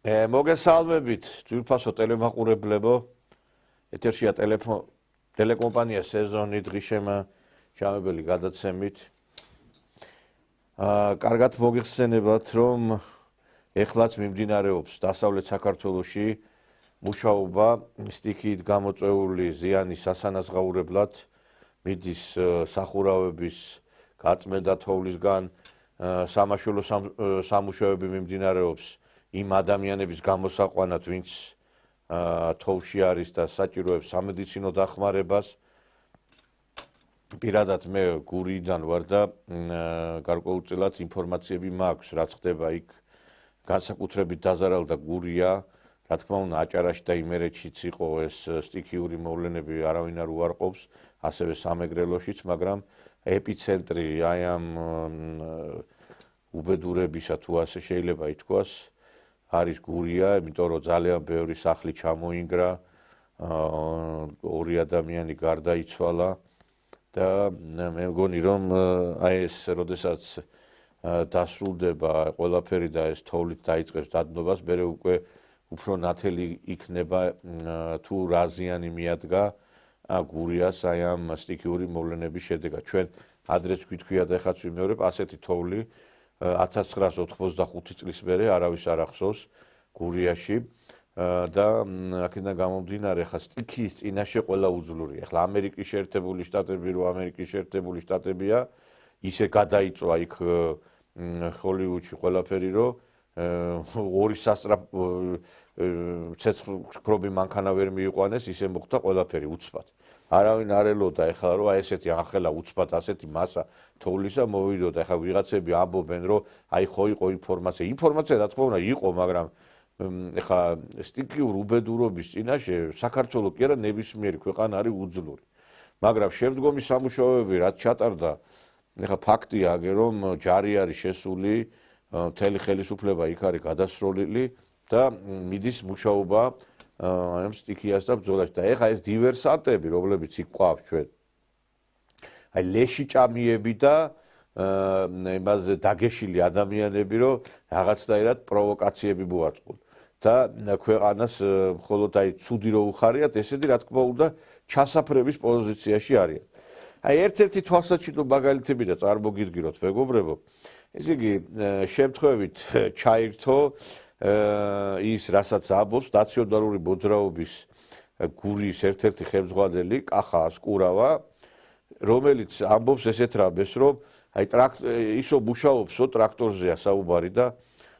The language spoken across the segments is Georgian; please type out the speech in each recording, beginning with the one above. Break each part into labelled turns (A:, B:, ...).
A: მოგესალმებით, ძვირფასო ტელემაყურებლებო. ეთერშია ტელეკომპანია სეზონი დღისშემა ჩამებელი გადაცემით. კარგად მოგიხსენებათ, რომ ეხლაც მიმდინარეობს დასავლეთ საქართველოში მუშაობა სტიქიით გამოწვეული ზიანის სასანაზღაურებლად მიდის სახურავების გაწმენდა თოვლისგან სამაშველო სამუშაოები მიმდინარეობს იმ ადამიანების გამოსაყვანად, ვინც თოვლში არის და საჭიროებს სამედიცინო დახმარებას. პირადად მე გურიდან ვარ და გარკვეულწილად ინფორმაციები მაქვს, რაც ხდება იქ. განსაკუთრებით დაზარალდა გურია, რა თქმა უნდა, აჭარაში და იმერეთშიც იყო ეს სტიქიური მოვლენები, არავინ არ უარყოფს, ასევე სამეგრელოშიც, მაგრამ ეპიცენტრი აი ამ უბედურებისა თუ ასე შეიძლება ითქვას, არის გურია, იმიტომ რომ ძალიან ბევრი სახლი ჩამოინგრა, ორი ადამიანი გარდაიცვალა და მე მგონი რომ აი ეს როდესაც დასრულდება ყველაფერი და ეს თოვლით დაიწყებს დადნობას, მერე უკვე უფრო ნათელი იქნება თუ რა ზიანი მიადგა გურიას აი ამ სტიქიური მოვლენების შედეგად. ჩვენ ადრეც გვითქვია და ეხლაც ვიმეორებ, ასეთი თოვლი 1985 წლის მერე არავის არ ახსოვს გურიაში და აქედან გამომდინარე ხა სტიქიის წინაშე ყველა უძლურია. ახლა ამერიკის შეერთებული შტატები რო ამერიკის შეერთებული შტატებია, ისე გადაიწვა იქ ჰოლივუდში ყველაფერი რო ორი ცეცხლობი მანქანა ვერ მიიყვანეს, ისე მოხდა ყველაფერი უცბად. არავინ არ ელოდა ეხლა რომ აი ესეთი ახლა უცბად ასეთი მასა თოვლისა მოვიდოდა. ეხლა ვიღაცები ამბობენ რომ აი ხო იყო ინფორმაცია რა თქმა უნდა იყო, მაგრამ ეხლა სტიქიურ უბედურობის წინაშე საქართველოს კი არა ნებისმიერი ქვეყანა არის უძლური. მაგრამ შემდგომი სამუშაოები რაც ჩატარდა, ეხლა ფაქტია აგე რომ ჯარი არის შესული, მთელი ხელისუფლება იქ არის გადასროლილი და მიდის მუშაობა ამ სტიქიას და ბრძოლაში. და ეხლა ეს დივერსანტები, რომლებიც იქ ყავს ჩვენ, აი ლეში ჭამიები და იმაზე დაგეშილი ადამიანები, რომ რაღაცნაირად პროვოკაციები მოაწყონ და ქვეყანას მხოლოდ აი ცუდი რო უხარიათ, ესეთი რა თქმა უნდა ჩასაფრების პოზიციაში არიან. აი ერთ-ერთი თვალსაჩინო მაგალითები და წარმოგიდგინოთ მეგობრებო, ესე იგი შემთხვევით ჩაირთო ის რასაც ამბობს ნაციონალური მოძრაობის გურიის ერთ-ერთი ხელმძღვანელი კახა ასკურავა, რომელიც ამბობს ესეთ რამეს, რომ აი ისო მუშაობსო ტრაქტორზეა საუბარი და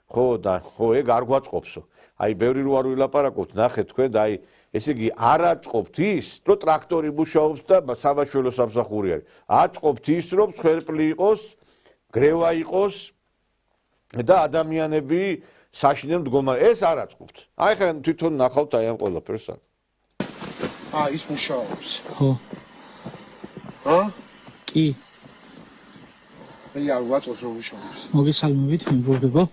A: ხო ეგ არ გვაწყობსო. აი ბევრი რო არ ვილაპარაკობთ, ნახეთ თქვენ და აი ესე იგი არ აწყობთ ის, რომ ტრაქტორი მუშაობს და სამაშველო სამსახური არის. აწყობთ ის, რომ მსხვერპლი იყოს, გრევა იყოს და ადამიანები საშინელ მდგომარეობაში. ეს არ აწყობთ. აი ხა თვითონ ნახავთ აი ამ ყველაფერს.
B: ის მუშაობს.
C: ხო. კი.
B: მე არ ვაწყობს რომ მუშაობს.
C: მოგესალმებით, მეგობრებო.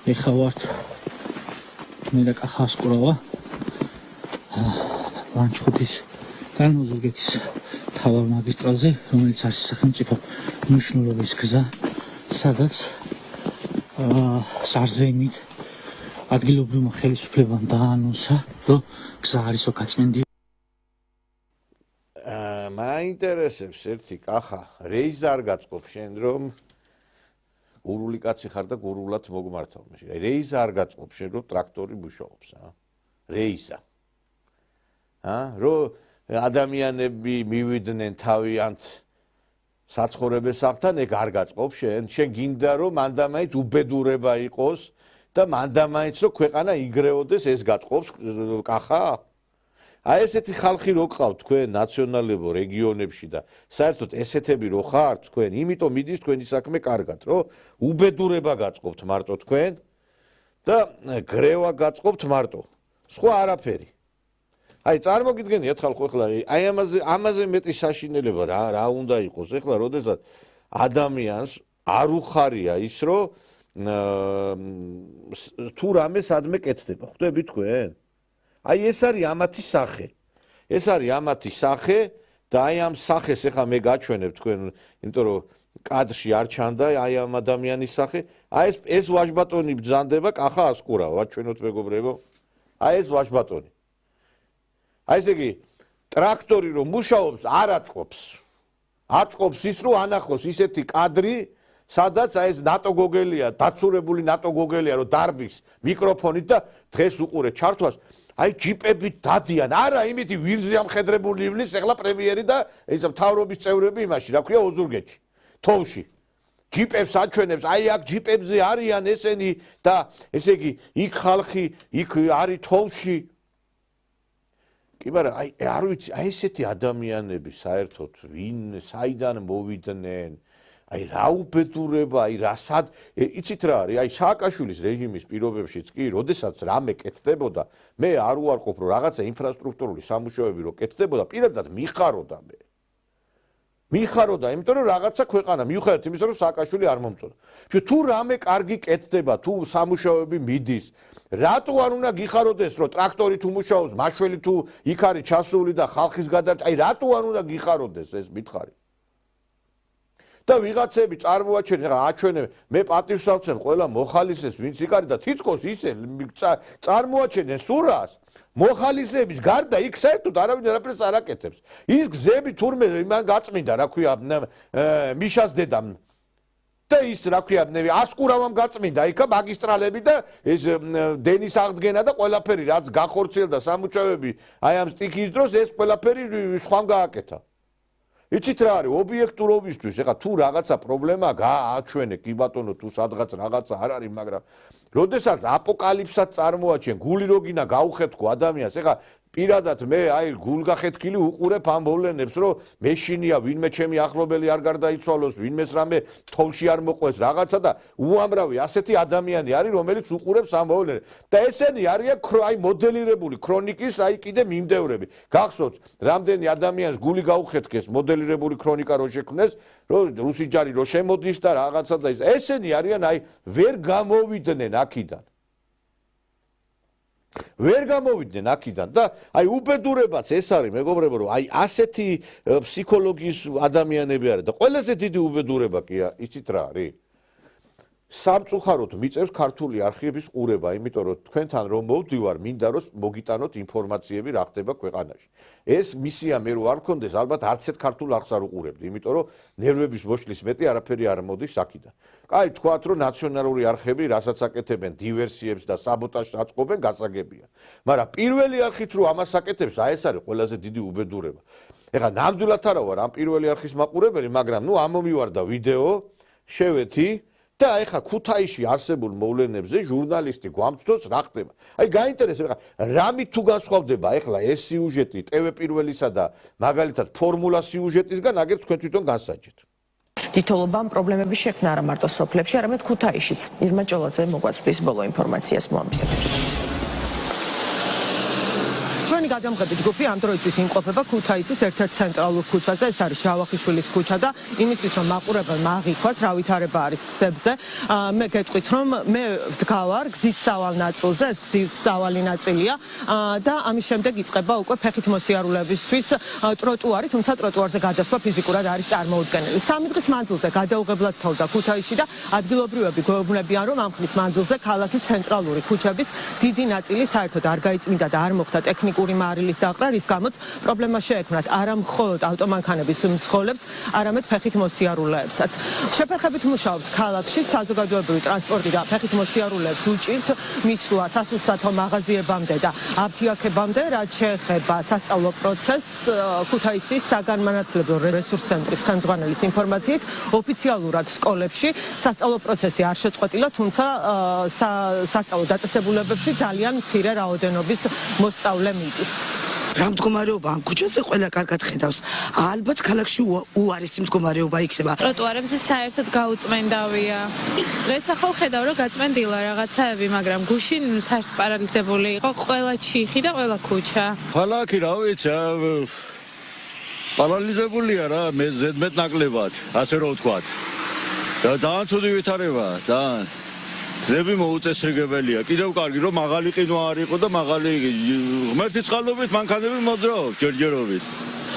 C: ეხლა ვართ მე და კახა ასკურავა. ლანჩხუთის განუზურგეთის მთავარ მაგისტრალზე, რომელიც არის სახელმწიფო მნიშვნელობის გზა, სადაც სარზეიმით ადგილობრივმა ხელისუფლებამ დაანონსა, რომ გზა არისო გაწმენდი.
A: მაინტერესებს ერთი კახა, რეიზ არ გაწყობ შენ რომ გურული კაცი ხარ და გურულად მოგმართავ. რეიზ არ გაწყობ შენ რომ ტრაქტორი მუშაობს, რეიზა. რომ ადამიანები მივიდნენ თავიანთ საცხოვრებელსთან, ეგ არ გაწყობ შენ გინდა რომ მანდამაინც უბედურება იყოს და მანდამაინც რომ ქვეყანა იგრეოდეს, ეს გაწყობს კახა? აი ესეთი ხალხი რო გყავთ თქვენ ნაციონალებო რეგიონებში და საერთოდ ესეთები რო ხართ თქვენ, იმიტომ მიდის თქვენი საქმე კარგად, რომ უბედურება გაწყობთ მარტო თქვენ და გრევა გაწყობთ მარტო. სხვა არაფერი. აი წარმოგიდგენიათ ხალხო, ეხლა აი ამაზე მეტი საშინელება რა უნდა იყოს. ეხლა როდესაც ადამიანს არ უხარია ის, რომ თუ რამე სადმე კეთდება, ხვდები თქვენ? აი ეს არის ამათი სახე. ეს არის ამათი სახე და აი ამ სახეს ეხლა მე გაჩვენებ თქვენ, იმიტომ რომ კადრში არ ჩანდა აი ამ ადამიანის სახე. აი ეს ვაჟბატონი ბრძანდება კახა ასკურავ, ჩვენოთ მეგობრებო. აი ეს ვაჟბატონი. აი ესე იგი ტრაქტორი რომ მუშაობს არ აწყობს. აწყობს ის რომ ანახოს ისეთი კადრი, სადაც აი ეს ნატო გოგელია, დაცურებული ნატო გოგელია რომ დარბის მიკროფონით და დღეს უყურე ჩართვას. აი ჯიპებით დადიან, არა იმითი ვირზე ამხედრებული ივლის ეხლა პრემიერი და ეს მთავრობის წევრები იმაში, რა ქვია ოზურგეთში, თოვში. ჯიპებს აჩვენებს, აი აქ ჯიპებზე არიან ესენი და ესე იგი იქ ხალხი, იქ არის თოვში. კი, მაგრამ აი არ ვიცი, აი ესეთი ადამიანები საერთოდ ვინ, საიდან მოვიდნენ? აი რა უბედურება, აი რასად, იცით რა არის, აი სააკაშვილის რეჟიმის პირობებშიც კი, როდესაც რამე კეთდებოდა, მე არ უარყოფ რომ რაღაცა ინფრასტრუქტურული სამუშაოები რო კეთდებოდა, პირადად მიხაროდა მე. მიხაროდა, იმიტომ რომ რაღაცა ქვეყანა მიუხედავად იმისა, რომ სააკაშვილი არ მომწონდა. თუ რამე კარგი კეთდება, თუ სამუშაოები მიდის, რატო არ უნდა გიხაროდეს, რომ ტრაქტორი თუ მუშაობს, მაშველი თუ იქ არის ჩასული და ხალხის გადარჩენა, აი რატო არ უნდა გიხაროდეს ეს მითხარი? და ვიღაცები წარმოაჩენენ, აჩვენე, მე პატივს ავცემ ყველა მოხალისეს, ვინც იქ არის და თითქოს ისე წარმოაჩენენ სურას, მოხალისეების გარდა იქ საერთოდ არავინ არაფერს არ აკეთებს. ის გზები თურმე მან გაწმინდა, რა ქვია, მიშას დედამ. და ის რა ქვია, ასკურავამ გაწმინდა იქა მაგისტრალები და ეს დენის აღდგენა და ყველაფერი რაც გახორციელდა სამუშაოები, აი ამ სტიქის დროს ეს ყველაფერი სხვამ გააკეთა. იცით რა არის ობიექტურობისთვის, ეხლა თუ რაღაცა პრობლემა გააჩვენე, კი ბატონო, თუ სადღაც რაღაცა არ არის, მაგრამ როდესაც აპოკალიფსაც წარმოაჩენ, გული როგინა გაუხეთქო ადამიანს, ეხლა პირადად მე აი გულგახეთქილი უყურებ ამ მოვლენებს, რომ მეშინია ვინმე ჩემი ახლობელი არ გარდაიცვალოს, ვინმეს რამე თოვში არ მოყვეს რაღაცა და უამრავი ასეთი ადამიანი არის, რომელიც უყურებს ამ მოვლენებს. და ესენი არიან აი მოდელირებული ქრონიკის აი კიდე მიმდევრები. გახსოვთ, რამდენი ადამიანს გული გაუხეთქეს მოდელირებული ქრონიკა რო შექმნეს, რომ რუსი ჯარი რო შემოდის და რაღაცა და ესენი არიან აი ვერ გამოვიდნენ აქიდან. ვერ გამოვიდნენ აქიდან და აი უბედურებაც ეს არის მეგობრებო რომ აი ასეთი ფსიქოლოგიის ადამიანები არის და ყველაზე დიდი უბედურება კი იცით რა არის სამწუხაროდ მიწევს ქართული არქივების ყურება იმიტომ რომ თქვენთან რომ მოვდივარ მინდა რომ მოგიტანოთ ინფორმაციები რა ხდება ქვეყანაში ეს მისია მე რო არ მქონდეს ალბათ არც ერთ ქართულ არხს არ უყურებდი იმიტომ რომ ნერვების მოშლის მეტი არაფერი არ მოდის აქიდან კაი თქვათ რომ ნაციონალური არხები რასაც აკეთებენ დივერსიებს და საბოტაჟს აწყობენ გასაგებია მაგრამ პირველი არხით რომ ამას აკეთებს აი ეს არის ყველაზე დიდი უბედურება ეხლა ნამდვილად არა ვარ ამ პირველი არხის მაყურებელი მაგრამ ნუ ამომივარდა ვიდეო შევეთი და ეხლა ქუთაისში არსებულ მოვლენებზე ჟურნალისტი გვამცდოს რა ხდება. აი გაინტერესებს ეხლა რამით თუ განსხვავდება ეხლა ეს სიუჟეტი TV პირველისა და მაგალითად ფორმულა სიუჟეტისგან აგერ თქვენ თვითონ განსაჯეთ.
D: თითოეულობამ პრობლემები შექმნა არა მარტო სოფლებში, არამედ ქუთაისშიც. ირმა ჭოლაძე მოგვაწვდის ბოლო ინფორმაციას მოამბის ეთერში.
E: ჩვენი გადამღები ჯგუფი ამ დროისთვის იმყოფება ქუთაისის ერთ-ერთ ცენტრალურ ქუჩაზე, ეს არის ჟავახიშვილის ქუჩა და იმისთვის რომ მაყურებელმა აღიქვას რა ვითარება არის გზებზე, მე გეტყვით რომ მე ვდგავარ გზის სავალ ნაწილზე, ეს გზის სავალი ნაწილია და ამის შემდეგ იწყება უკვე ფეხით მოსიარულეებისთვის ტროტუარი, თუმცა ტროტუარზე გადასვლა ფიზიკურად არის წარმოუდგენელი. 3 დღის მანძილზე გადაუღებლად თოვდა ქუთაისში და ადგილობრივები გვეუბნებიან რომ ამ ხნის მანძილზე ქალაქის ცენტრალური ქუჩების დიდი ნაწილი საერთოდ არ გაიწმინდა და არ მოხდა ტექნიკური მარილის დაყრა, რის გამოც პრობლემა შეექმნათ არა მხოლოდ ავტომანქანების მცხოვრებს, არამედ ფეხით მოსიარულეებსაც. შეფერხებით მუშაობს ქალაქში საზოგადოებრივი ტრანსპორტი და ფეხით მოსიარულეებს უჭირთ მისვლა სასუსტათო მაღაზიებამდე და აფთიაქებამდე, რაც შეეხება სასწავლო პროცესს, ქუთაისის საგანმანათლებლო რესურს ცენტრის ხელმძღვანელის ინფორმაციით, ოფიციალურად სკოლებში სასწავლო პროცესი არ შეწყვეტილა, თუმცა სასწავლო დაწესებულებებში ძალიან მცირე რაოდენობის მოსწავლე მიდის.
F: რა მდგომარეობა ამ ქუჩაზე ყველა კარგად ხედავს. ალბათ ქალაქში უარესი მდგომარეობა იქნება.
G: ტროტუარებზე საერთოდ გაუწმენდავია. დღეს ახლა ხედავ რომ გაწმენდილა რაღაცაები, მაგრამ გუშინ საერთოდ პარალიზებული იყო ყველა ჩიხი და ყველა ქუჩა.
H: ქალაქი რა ვიცი, პარალიზებულია რა, მე ზედმეტ ნაკლებად, ასე რომ ვთქვათ. და ძალიან ცუდი ვითარებაა, ძალიან. ზები მოუწესრიგებელია. კიდევ კარგი რომ მაღალი ყინვა არ იყო და მაღალი ღმერთის წყალობით მანქანები მოძრაობს ჯერჯერობით.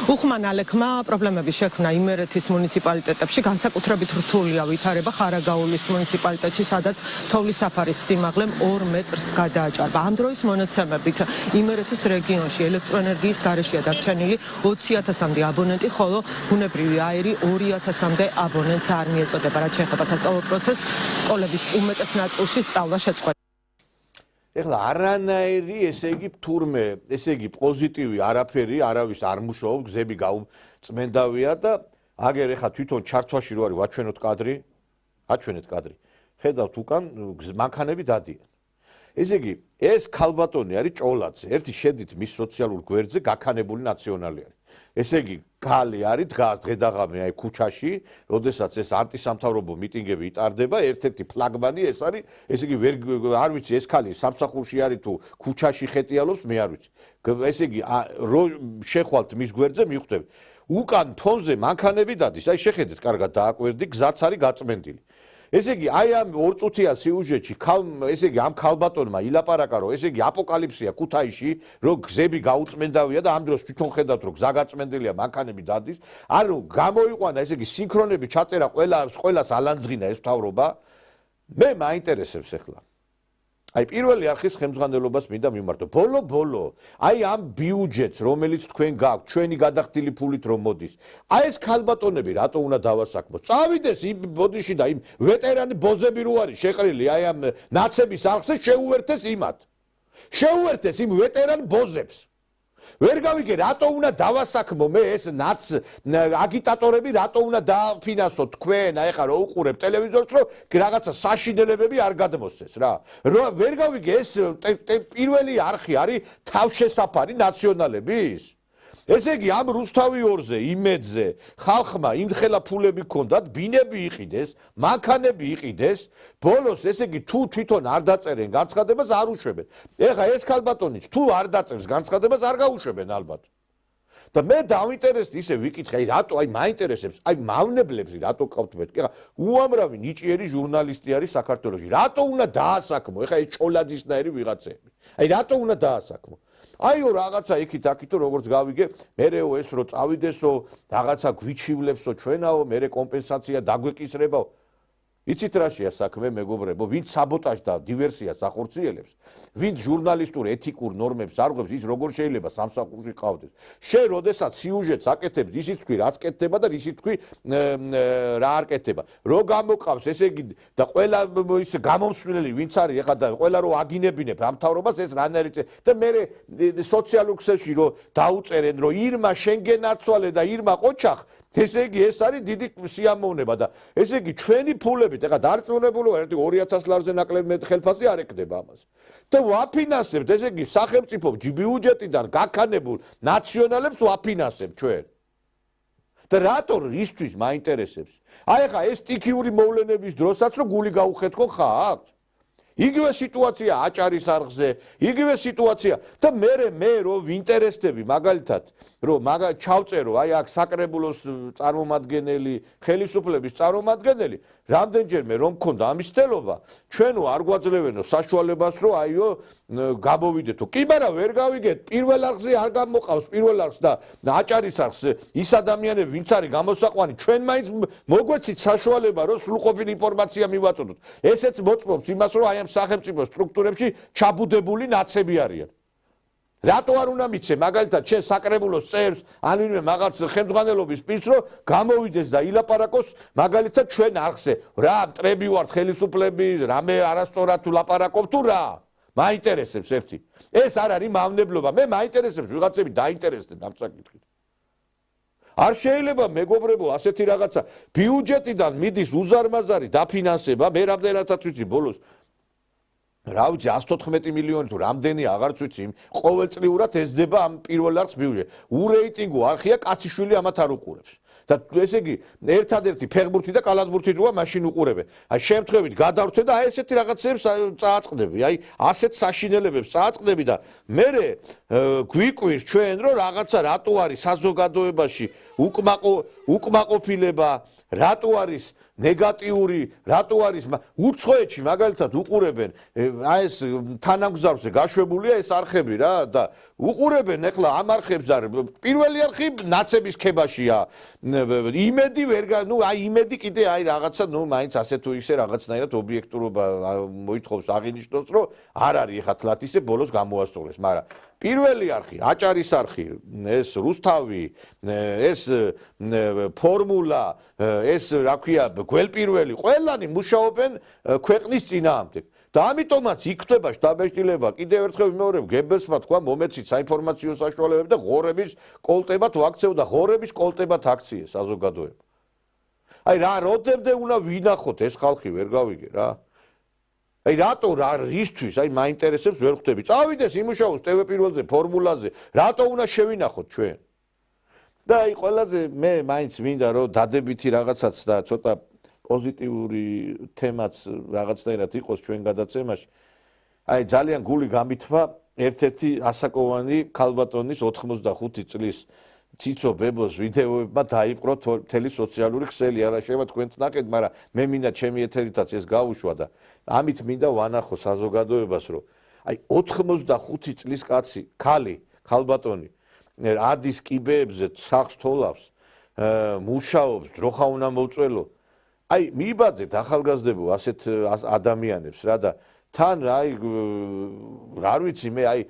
E: უხმან ალექმა პრობლემები შექმნა იმერეთის მუნიციპალიტეტებში, განსაკუთრებით რთულია ვითარება ხარაგაულის მუნიციპალიტეტში, სადაც თოვლის საფარის სიმაღლე 2 მეტრს გადააჭარბა. ამ დროის მონაცემებით იმერეთის რეგიონში ელექტროენერგიის გარეშეა დარჩენილი 20,000-მდე აბონენტი, ხოლო ბუნებრივი აირი 2,000-მდე აბონენტს არ მიეწოდება, რაც შეეხება სასწავლო პროცესს, სკოლების უმეტეს ნაწილში სწავლა შეწყვეტა.
A: ეხლა არანაირი, ესე იგი თურმე, ესე იგი პოზიტივი არაფერი, არავის არ მუშაობს, გზები გაუწმენდავია და აგერ ეხლა თვითონ ჩართვაში რო არის ვაჩვენოთ კადრი, აჩვენეთ კადრი. ხედავთ უკან მანქანები დადიან. ესე იგი, ეს ქალბატონი არის ჭოლაძე, ერთი შედით მის სოციალურ გვერდზე გაქანებული ნაციონალი არის. ესე იგი, გალი არის დგას დღედაღამე აი ქუჩაში, როდესაც ეს ანტისამთავრობო მიტინგები იტარდება, ერთ-ერთი ფლაგმანი ეს არის, ესე იგი, არ ვიცი ეს ქალი სამსახურში არის თუ ქუჩაში ხეტიალობს, მე არ ვიცი. ესე იგი, შეხვალთ მის გვერდზე მიხვდები. უკან თონზე მანქანები დადის, აი შეხედეთ, კარგად დააკვირდი, გზაც არის გაწმენდილი. ესე იგი, აი ამ 2 წუთია სიუჟეტში, ესე იგი, ამ ქალბატონმა ილაპარაკა, რომ ესე იგი, აპოკალიფსია ქუთაისში, რომ გზები გაუწმენდავია და ამ დროს თვითონ ხედავთ, რომ გზა გაწმენდილია, მანქანები დადის, ანუ გამოიყვანა, ესე იგი, სინქრონები ჩაწერა ყველას ალანძღინა ეს მთავრობა. მე მაინტერესებს ახლა. აი პირველი არხის ხელმძღვანელობას მინდა მიმართო. ბოლო, აი ამ ბიუჯეტს, რომელიც თქვენ გაქვთ, ჩვენი გადახდილი ფულით რომ მოდის. აი ეს ქალბატონები რატო უნდა დავასაქმოთ? წავიდეს იმ ბოდიში და იმ ვეტერანი ბოზები რო არის შეყრილი, აი ამ ნაცების არხზე შეუერთეს იმათ. შეუერთეს იმ ვეტერან ბოზებს. ვერ გავიგე რატო უნდა დავასაქმო მე ეს ნაც აგიტატორები რატო უნდა დაფინანსო თქვენ აი ხა რო უყურებ ტელევიზორს რომ რაღაცა საშინელებები არ გადმოსცეს რა ვერ გავიგე ეს პირველი არხი არის თავშესაფარი ნაციონალების ესე იგი ამ რუსთავი 2-ზე იმედზე ხალხმა იმხელა ფულები ქონდათ ბინები იყიდეს მანქანები იყიდეს ბოლოს ესე იგი თუ თვითონ არ დაწერენ განცხადებას არ უშვებენ ეხა ეს ქალბატონიც თუ არ დაწერს განცხადებას არ გაუშვებენ ალბათ და მე დავინტერესდი ისე ვიკითხე აი რატო აი მაინტერესებს აი მავნებლებს რატო ყავთ მეთქი ეხა უამრავი ნიჭიერი ჟურნალისტი არის საქართველოში რატო უნდა დაასაქმო ეხა ეს ჭოლაძისნაირი ვიღაცები აი რატო უნდა დაასაქმო აიო რაღაცა იქით აქითო როგორც გავიგე მერეო ეს რო წავიდესო რაღაცა გვიჩივლებსო ჩვენაო მერე კომპენსაცია დაგვეკისრებაო იცით რაშია საქმე მეგობრებო ვინც საბოტაჟს და დივერსიას ახორციელებს ვინც ჟურნალისტურ ეთიკურ ნორმებს არღვევს ის როგორ შეიძლება სამსახურში ყავდეს შენ როდესაც სიუჟეტს აკეთებ ისიც თქვი რაც კეთდება და ისიც თქვი რა არ კეთდება რო გამოყავს ესე იგი და ყველა ის გამომსვლელი ვინც არის ეხლა და ყველა რო აგინებინებ ამ თავრობას ეს რანაირი და მე სოციალურ ქსელში რო დაუწერენ რომ ირმა შენგენაცვალე და ირმა ყოჩახ ესე იგი ეს არის დიდი სიამოვნება და ესე იგი ჩვენი ფულებით ეხლა დარწმუნებული ვარ 2000 ლარზე ნაკლები ხელფასი არ ეკდება ამას და ვაფინანსებთ ესე იგი სახელმწიფო ბიუჯეტიდან გაქანებულ ნაციონალებს ვაფინანსებთ ჩვენ და რატო ისთვის მაინტერესებს აი ეხლა ეს სტიქიური მოვლენების დროსაც რომ გული გაუხეთქო ხალხს იგივე სიტუაცია აჭარის არხზე იგივე სიტუაცია და მე რო ვინტერესდები მაგალითად რომ ჩავწერო აი აქ საკრებულოს წარმომადგენელი ხელისუფლების წარმომადგენელი რამდენჯერმე რომ მქონდა ამის თელობა ჩვენო არ გვაძლევენო საშუალებას რომ აიო გამოვიდეთო კი მაგრამ ვერ გავიგეთ პირველ არხზე არ გამოყავს პირველ არხს და აჭარის არხს ის ადამიანები ვინც არის გამოსაყვანი ჩვენ მაინც მოგვეცით საშუალება რომ სრულყოფილი ინფორმაცია მივაწოდოთ ესეც მოწმობს იმას რომ აი ამ სახელმწიფო სტრუქტურებში ჩაბუდებული ნაცები არიან რატო არ უნდა მიცე მაგალითად შენ საკრებულოს წერს ან ვინმე მაგაც ხელმძღვანელობის პირს რომ გამოვიდეს და ილაპარაკოს მაგალითად ჩვენ არხზე რა მტრები ვართ ხელისუფლების რამე არასწორად თუ ლაპარაკობ თუ რა მაინტერესებს ერთი ეს არ არის მავნებლობა მე მაინტერესებს ვიღაცები დაინტერესდნენ ამ საკითხით არ შეიძლება მეგობრებო ასეთი რაღაცა ბიუჯეტიდან მიდის უზარმაზარი დაფინანსება მე რამდენადაც ვიცი ბოლოს რა ვიცი 114 მილიონი თუ რამდენი აღარც ვიცი ყოველწლიურად ეზდება ამ პირველ არხს ბიუჯეტი ურეიტინგო არხია კაციშვილი ამათ არ უყურებს და ესე იგი ერთადერთი ფეხბურთი და კალათბურთი როა მაშინ უყურებენ აი შემთხვევით გადავრთე და აი ესეთი რაღაცებს წააწყდები აი ასეთ საშინელებებს წააწყდები და მე გვიკვირს ჩვენ რომ რაღაცა რატო არის საზოგადოებაში უკმაყოფილება რატო არის ნეგატიური რატო არის უცხოეთში მაგალითად უყურებენ აი ეს თანამგზავრზე გაშვებულია ეს არხები რა და უყურებენ ეხლა ამ არხებს და პირველი არხი ნაცების ქებაშია იმედი ვერ აი იმედი კიდე აი რაღაცა მაინც ასე თუ ისე რაღაცნაირად ობიექტურობა მოითხოვს აღინიშნოს რომ არ არის ეხლა თლათ ისე ბოლოს გამოასწორეს მაგრამ პირველი არხი აჭარის არხი ეს რუსთავი ეს ფორმულა ეს რა ქვია გველპირველი ყველანი მუშაობენ ქვეყნის წინააღმდეგ და ამიტომაც იქნება შტაბ-ეშტილება კიდევ ერთხელ ვიმეორებ გებელსმა თქვა მომეცით საინფორმაციო საშუალებები და ღორების კოლტებად ვაქცევ და ღორების კოლტებად აქციე საზოგადოება აი რა როდემდე უნდა ვინახოთ ეს ხალხი ვერ გავიგე რა აი რატო რა რისთვის აი მაინტერესებს ვერ ხვდები წავიდეს იმუშაოს TV პირველზე ფორმულაზე რატო უნდა შევინახოთ ჩვენ და აი ყველაზე მე მაინც მინდა რომ დადებითი რაღაცაც და ცოტა პოზიტიური თემაც რაღაცნაირად იყოს ჩვენ გადაცემაში აი ძალიან გული გამithვა ერთ-ერთი ასაკოვანი ქალბატონის 85 წლის ციცო ბებოს ვიდეოებმა დაიპყრო მთელი სოციალური ქსელი არა შევა თქვენთ ნაკეთ მაგრამ მე მინდა ჩემი ეთერითაც ეს გაუშვა და ამით მინდა ვანახო საზოგადოებას რომ აი 85 წლის კაცი ქალბატონი ადის კიბეებზე სახს თოლავს მუშაობს ძროხა უნდა მოწველო აი მიბაძეთ ახალგაზრდებო ასეთ ადამიანებს რა და თან აი რა ვიცი მე აი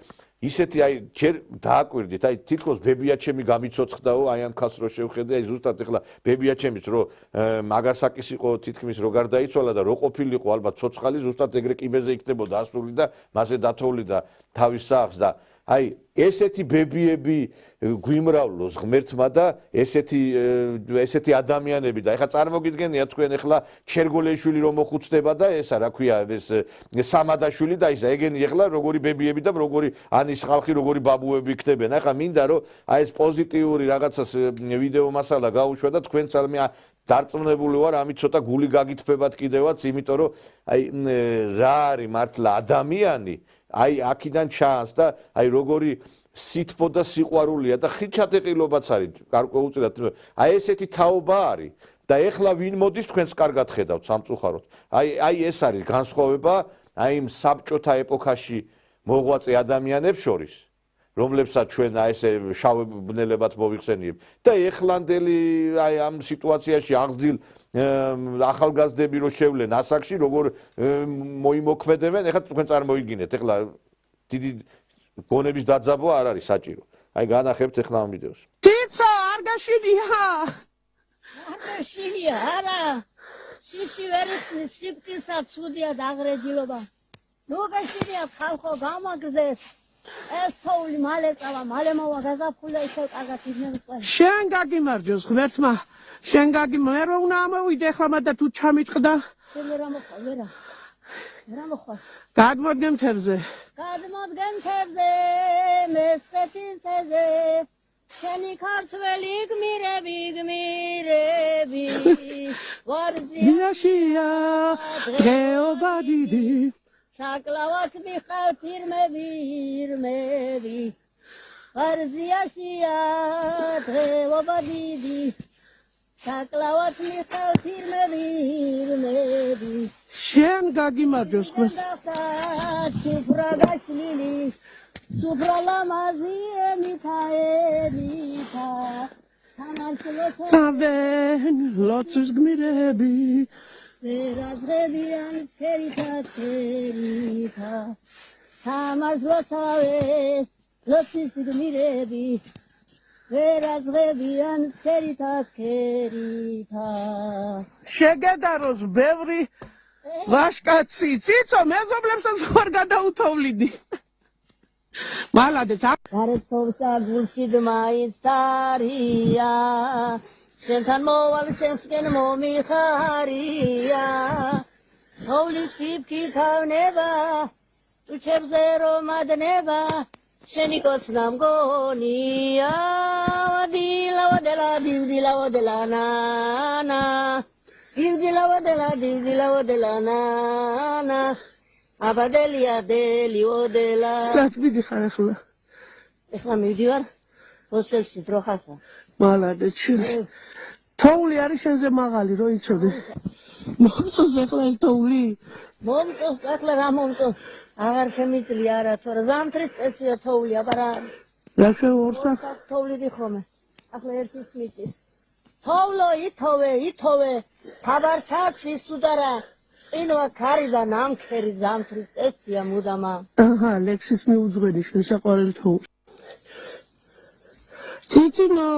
A: ისეთი აი ჯერ დააკვირდით აი თითქოს ბებიაჩემი გამიცოცხდაო აი ამ ქალს რო შევხედე აი ზუსტად ეხლა ბებიაჩემიც რო მაგასაკის იყო თითქმის რო გარდაიცვალა და რო ყოფილიყო ალბათ ცოცხალი ზუსტად ეგრე კიბეზე იქნებოდა ასული და მასე დათოვლი და თავის სახს და აი ესეთი ბებიები გვიმრავლოს ღმერთმა და ესეთი ადამიანები და ეხლა წარმოგიდგენია თქვენ ეხლა ჩერგოლეიშვილი რომ მოხუცდება და ესა რა ქვია ეს სამადაშვილი და ისა ეგენი ეხლა როგორი ბებიები და როგორი ანის ხალხი როგორი ბაბუები იქნებიან ეხლა მინდა რომ აი ეს პოზიტიური რაღაცას ვიდეო მასალა გაუშვა და თქვენ წალმე დარწმუნებული ვარ ამით ცოტა გული გაგითფებათ კიდევაც იმიტომ რომ აი რა არის მართლა ადამიანი აი აქიდან ჩანს და აი როგორი სითბო და სიყვარულია და ხიჩატეყილობაც არის გარკვეულწილად აი ესეთი თაობა არის და ეხლა ვინ მოდის თქვენს კარგად ხედავთ სამწუხაროდ აი ეს არის განსხვავება აი იმ საბჭოთა ეპოქაში მოღვაწე ადამიანებს შორის რომლებსაც ჩვენ აი ესე შავ ბნელებად მოიხსენიებ და ეხლანდელი აი ამ სიტუაციაში აღზრდილ ახალგაზრდები რო შევლენ ასაკში როგორ მოიმოქმედებენ ეხლა თქვენ წარმოიგინეთ ეხლა დიდი გონების დაძაბვა არ არის საჭირო აი განახებთ ეხლა ამ ვიდეოს
E: ციცო არ გაშინია
I: არა შიში ვერიცნის სიკტისა ცუდია დაღრეჯილობა ნუ გაშინია ხალხო გამაგზეს ეს თოვლი მალე წავა მალე მოვა გაზაფხულა ისევ კარგად იგნებს
E: შენ გაგიმარჯოს ღმერთმა შენ მე რო უნდა ამოვიდე ახლა მაგრამ თუ ჩამიწყდა
I: შენ რა მოხარ
E: გადმოდგენ თევზე
I: მესწეთიზე შენი ქართველი გმირები
E: ვარზიაშია დღეობა დიდი
I: საკლავად მიხავთ ირმები ვარზიაშია დღეობა დიდი საკლავად მიხავთ ირმები
E: შენ გაგიმარჯოს
I: სუფრა გაშლილი სუფრა ლამაზი ემითა
E: თავენ ლოცვის გმირები
I: ვერაზღებიან თერითა თამაზლოცავეს ლოცვის გმირები ვერაზღებიან თერითა
E: შეგედაროს ბევრი ვაშკაცი ციცო მეზობლებსაც ხარ გადაუთოვლიდი მალადეც
I: გარეთოვსა გულში დმაიც თარია შენთან მოვალ შენსკენ მომიხარია თოვლის ფიფკი თავნება ტუჩებზე რომ ადნება შენი კოცნა მგონია დილავადელა ნანა დილავადელა ნანა აბადელია დელიოდელა
E: სათბიდი ხარ
I: ეხლა მივდივარ ჰოსტელში ძროხასა
E: მალადეც თოვლი არის შენზე მაღალი რო იცოდე
C: მომწონს ახლა ეს თოვლი?
I: მომწონს ახლა რა მომწონს? აღარ შემიძლია არა, თორე ზამთრის წესია თოვლი, აბა რა
C: რა შეორსა?
I: თოვლი დიხომე. ახლა ერთის მიწის. თოვლო ითოვე, თაბარჩაკში სუდარა. ინვა ქარი და ნამქერი ზამთრის წესია მუდამა.
C: აჰა, ლექსის მიუძღვენი შეშაყვარელი თოვლი. ციცინო,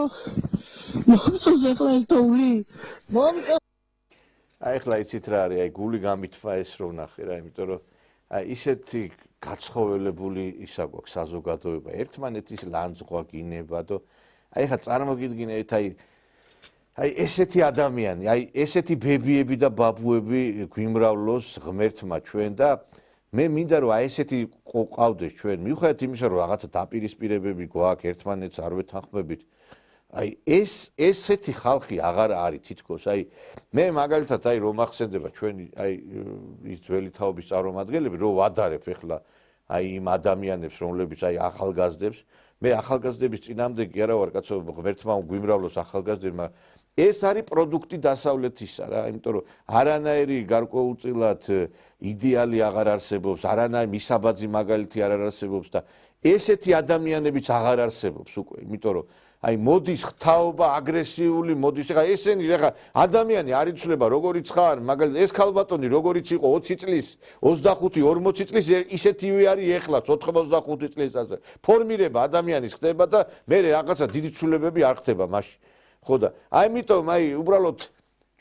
C: მომწონს ახლა ეს თოვლი?
I: მომწონს
A: აი ახლა იცით რა არის, აი გული გამithვა ეს რო ნახე რა, იმიტომ რომ აი ისეთი გაცხოველებული ისა გვაქვს საზოგადოება, ერთმანეთის ლანძღვა გინება და აი ახლა წარმოგიდგინეთ აი ესეთი ადამიანი, აი ესეთი ბებიები და ბაბუები გვიმრავლოს ღმერთმა ჩვენ და მე მინდა რომ აი ესეთი ყავდეს ჩვენ, მიუხედავად იმისა რომ რაღაცა დაპირისპირებები გვაქვს ერთმანეთს არ ვეთანხმებით. აი ესეთი ხალხი აღარ არის თითქოს. აი მე მაგალითად აი რომ ახსენდება ჩვენი აი ის ძველი თაობის წარმომადგენლები რომ ვადარებ ეხლა აი იმ ადამიანებს რომლებიც აი ახალგაზრდებს მე ახალგაზრდების წინამდეგი არა ვარ კაცო ღმერთმა გვიმრავლოს ახალგაზრდებმა ეს არის პროდუქტი დასავლეთისა რა იმიტომ რომ არანაირი გარკვეულწილად იდეალი აღარ არსებობს არანაირი მისაბაძი მაგალითი არ არსებობს და ესეთი ადამიანებიც აღარ არსებობს უკვე იმიტომ რომ აი მოდის ხთაობა აგრესიული მოდის ეხა ესენი ეხა ადამიანი არ იცვლება როგორიც ხარ მაგალითად ეს ქალბატონი როგორიც იყო 20 წლის 25 40 წლის ისეთივე არის ეხლა 85 წლის ასე ფორმირება ადამიანის ხდება და მე რაღაცა დიდი ცვლილებები არ ხდება მაშინ ხო და აი ამიტომ აი უბრალოდ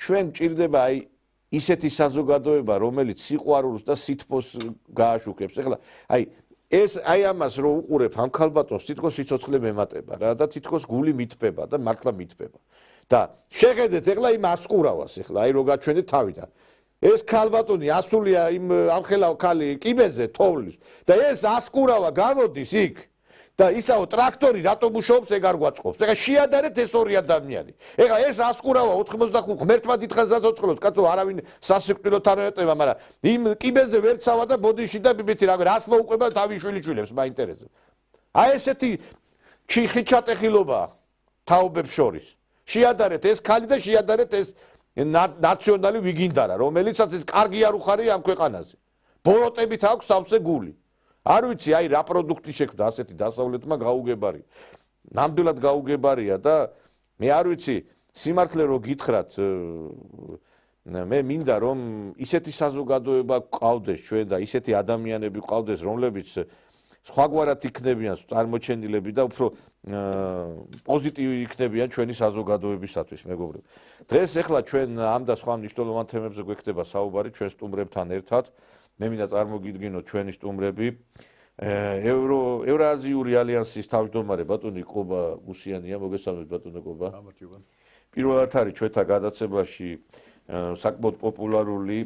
A: ჩვენ ჭირდება აი ისეთი საზოგადოება რომელიც სიყვარულს და სითბოს გააშუქებს ეხლა აი ეს აი ამას რო უყურებ ამ ქალბატონს თითქოს სიცოცხლე მემატება რა და თითქოს გული მithბება და მართლა მithბება და შეხედეთ ეხლა იმ ასკურავას ეხლა აი რო გაჩვენეთ თავიდან ეს ქალბატონი ასულია იმ ამხელა ქალი კიბეზე თოვლის და ეს ასკურავა გამოდის იქ და ისაო ტრაქტორი რატო მუშაობს ეგ არ გვაწყობს ეხლა შეადარეთ ეს ორი ადამიანი ეხლა ეს ასკურავა 85 ღმერთმა დიდხანს დაწოცხლოს კაცო არავინ სასიკვდილოდ არ ეტევა მაგრამ იმ კიბეზე ვერცავა და ბოდიში და ბიბეთი რა რას მოუყვება თავის შვილიშვილებს მაინტერესებს აი ესეთი ჩიხი ჩატეხილობა თაობებს შორის შეადარეთ ეს ქალი და შეადარეთ ეს ნაციონალი ვიგინდარა რომელიცაც ეს კარგი არ უხარია ამ ქვეყანაზე ბოროტებით აქვს სავსე გული არ ვიცი აი რა პროდუქტი შექმნა ასეთი დასავლეთმა გაუგებარია ნამდვილად გაუგებარია და მე არ ვიცი სიმართლე რო გითხრათ მე მინდა რომ ისეთი საზოგადოება გყავდეს ჩვენ და ისეთი ადამიანები გყავდეს რომლებიც სხვაგვარად იქნებიან წარმოჩენილები და უფრო პოზიტივი იქნებიან ჩვენი საზოგადოებისათვის მეგობრებო დღეს ახლა ჩვენ ამ და სხვა მნიშვნელოვან თემებზე გვექნება საუბარი ჩვენ სტუმრებთან ერთად მე მინდა წარმოგიდგინოთ ჩვენი სტუმრები ევრაზიული ალიანსის თავმჯდომარე ბატონი ყობა უსიანია მოგესალმებით ბატონო ყობა პირველად არის ჩვენთან გადაცემაში საკმაოდ პოპულარული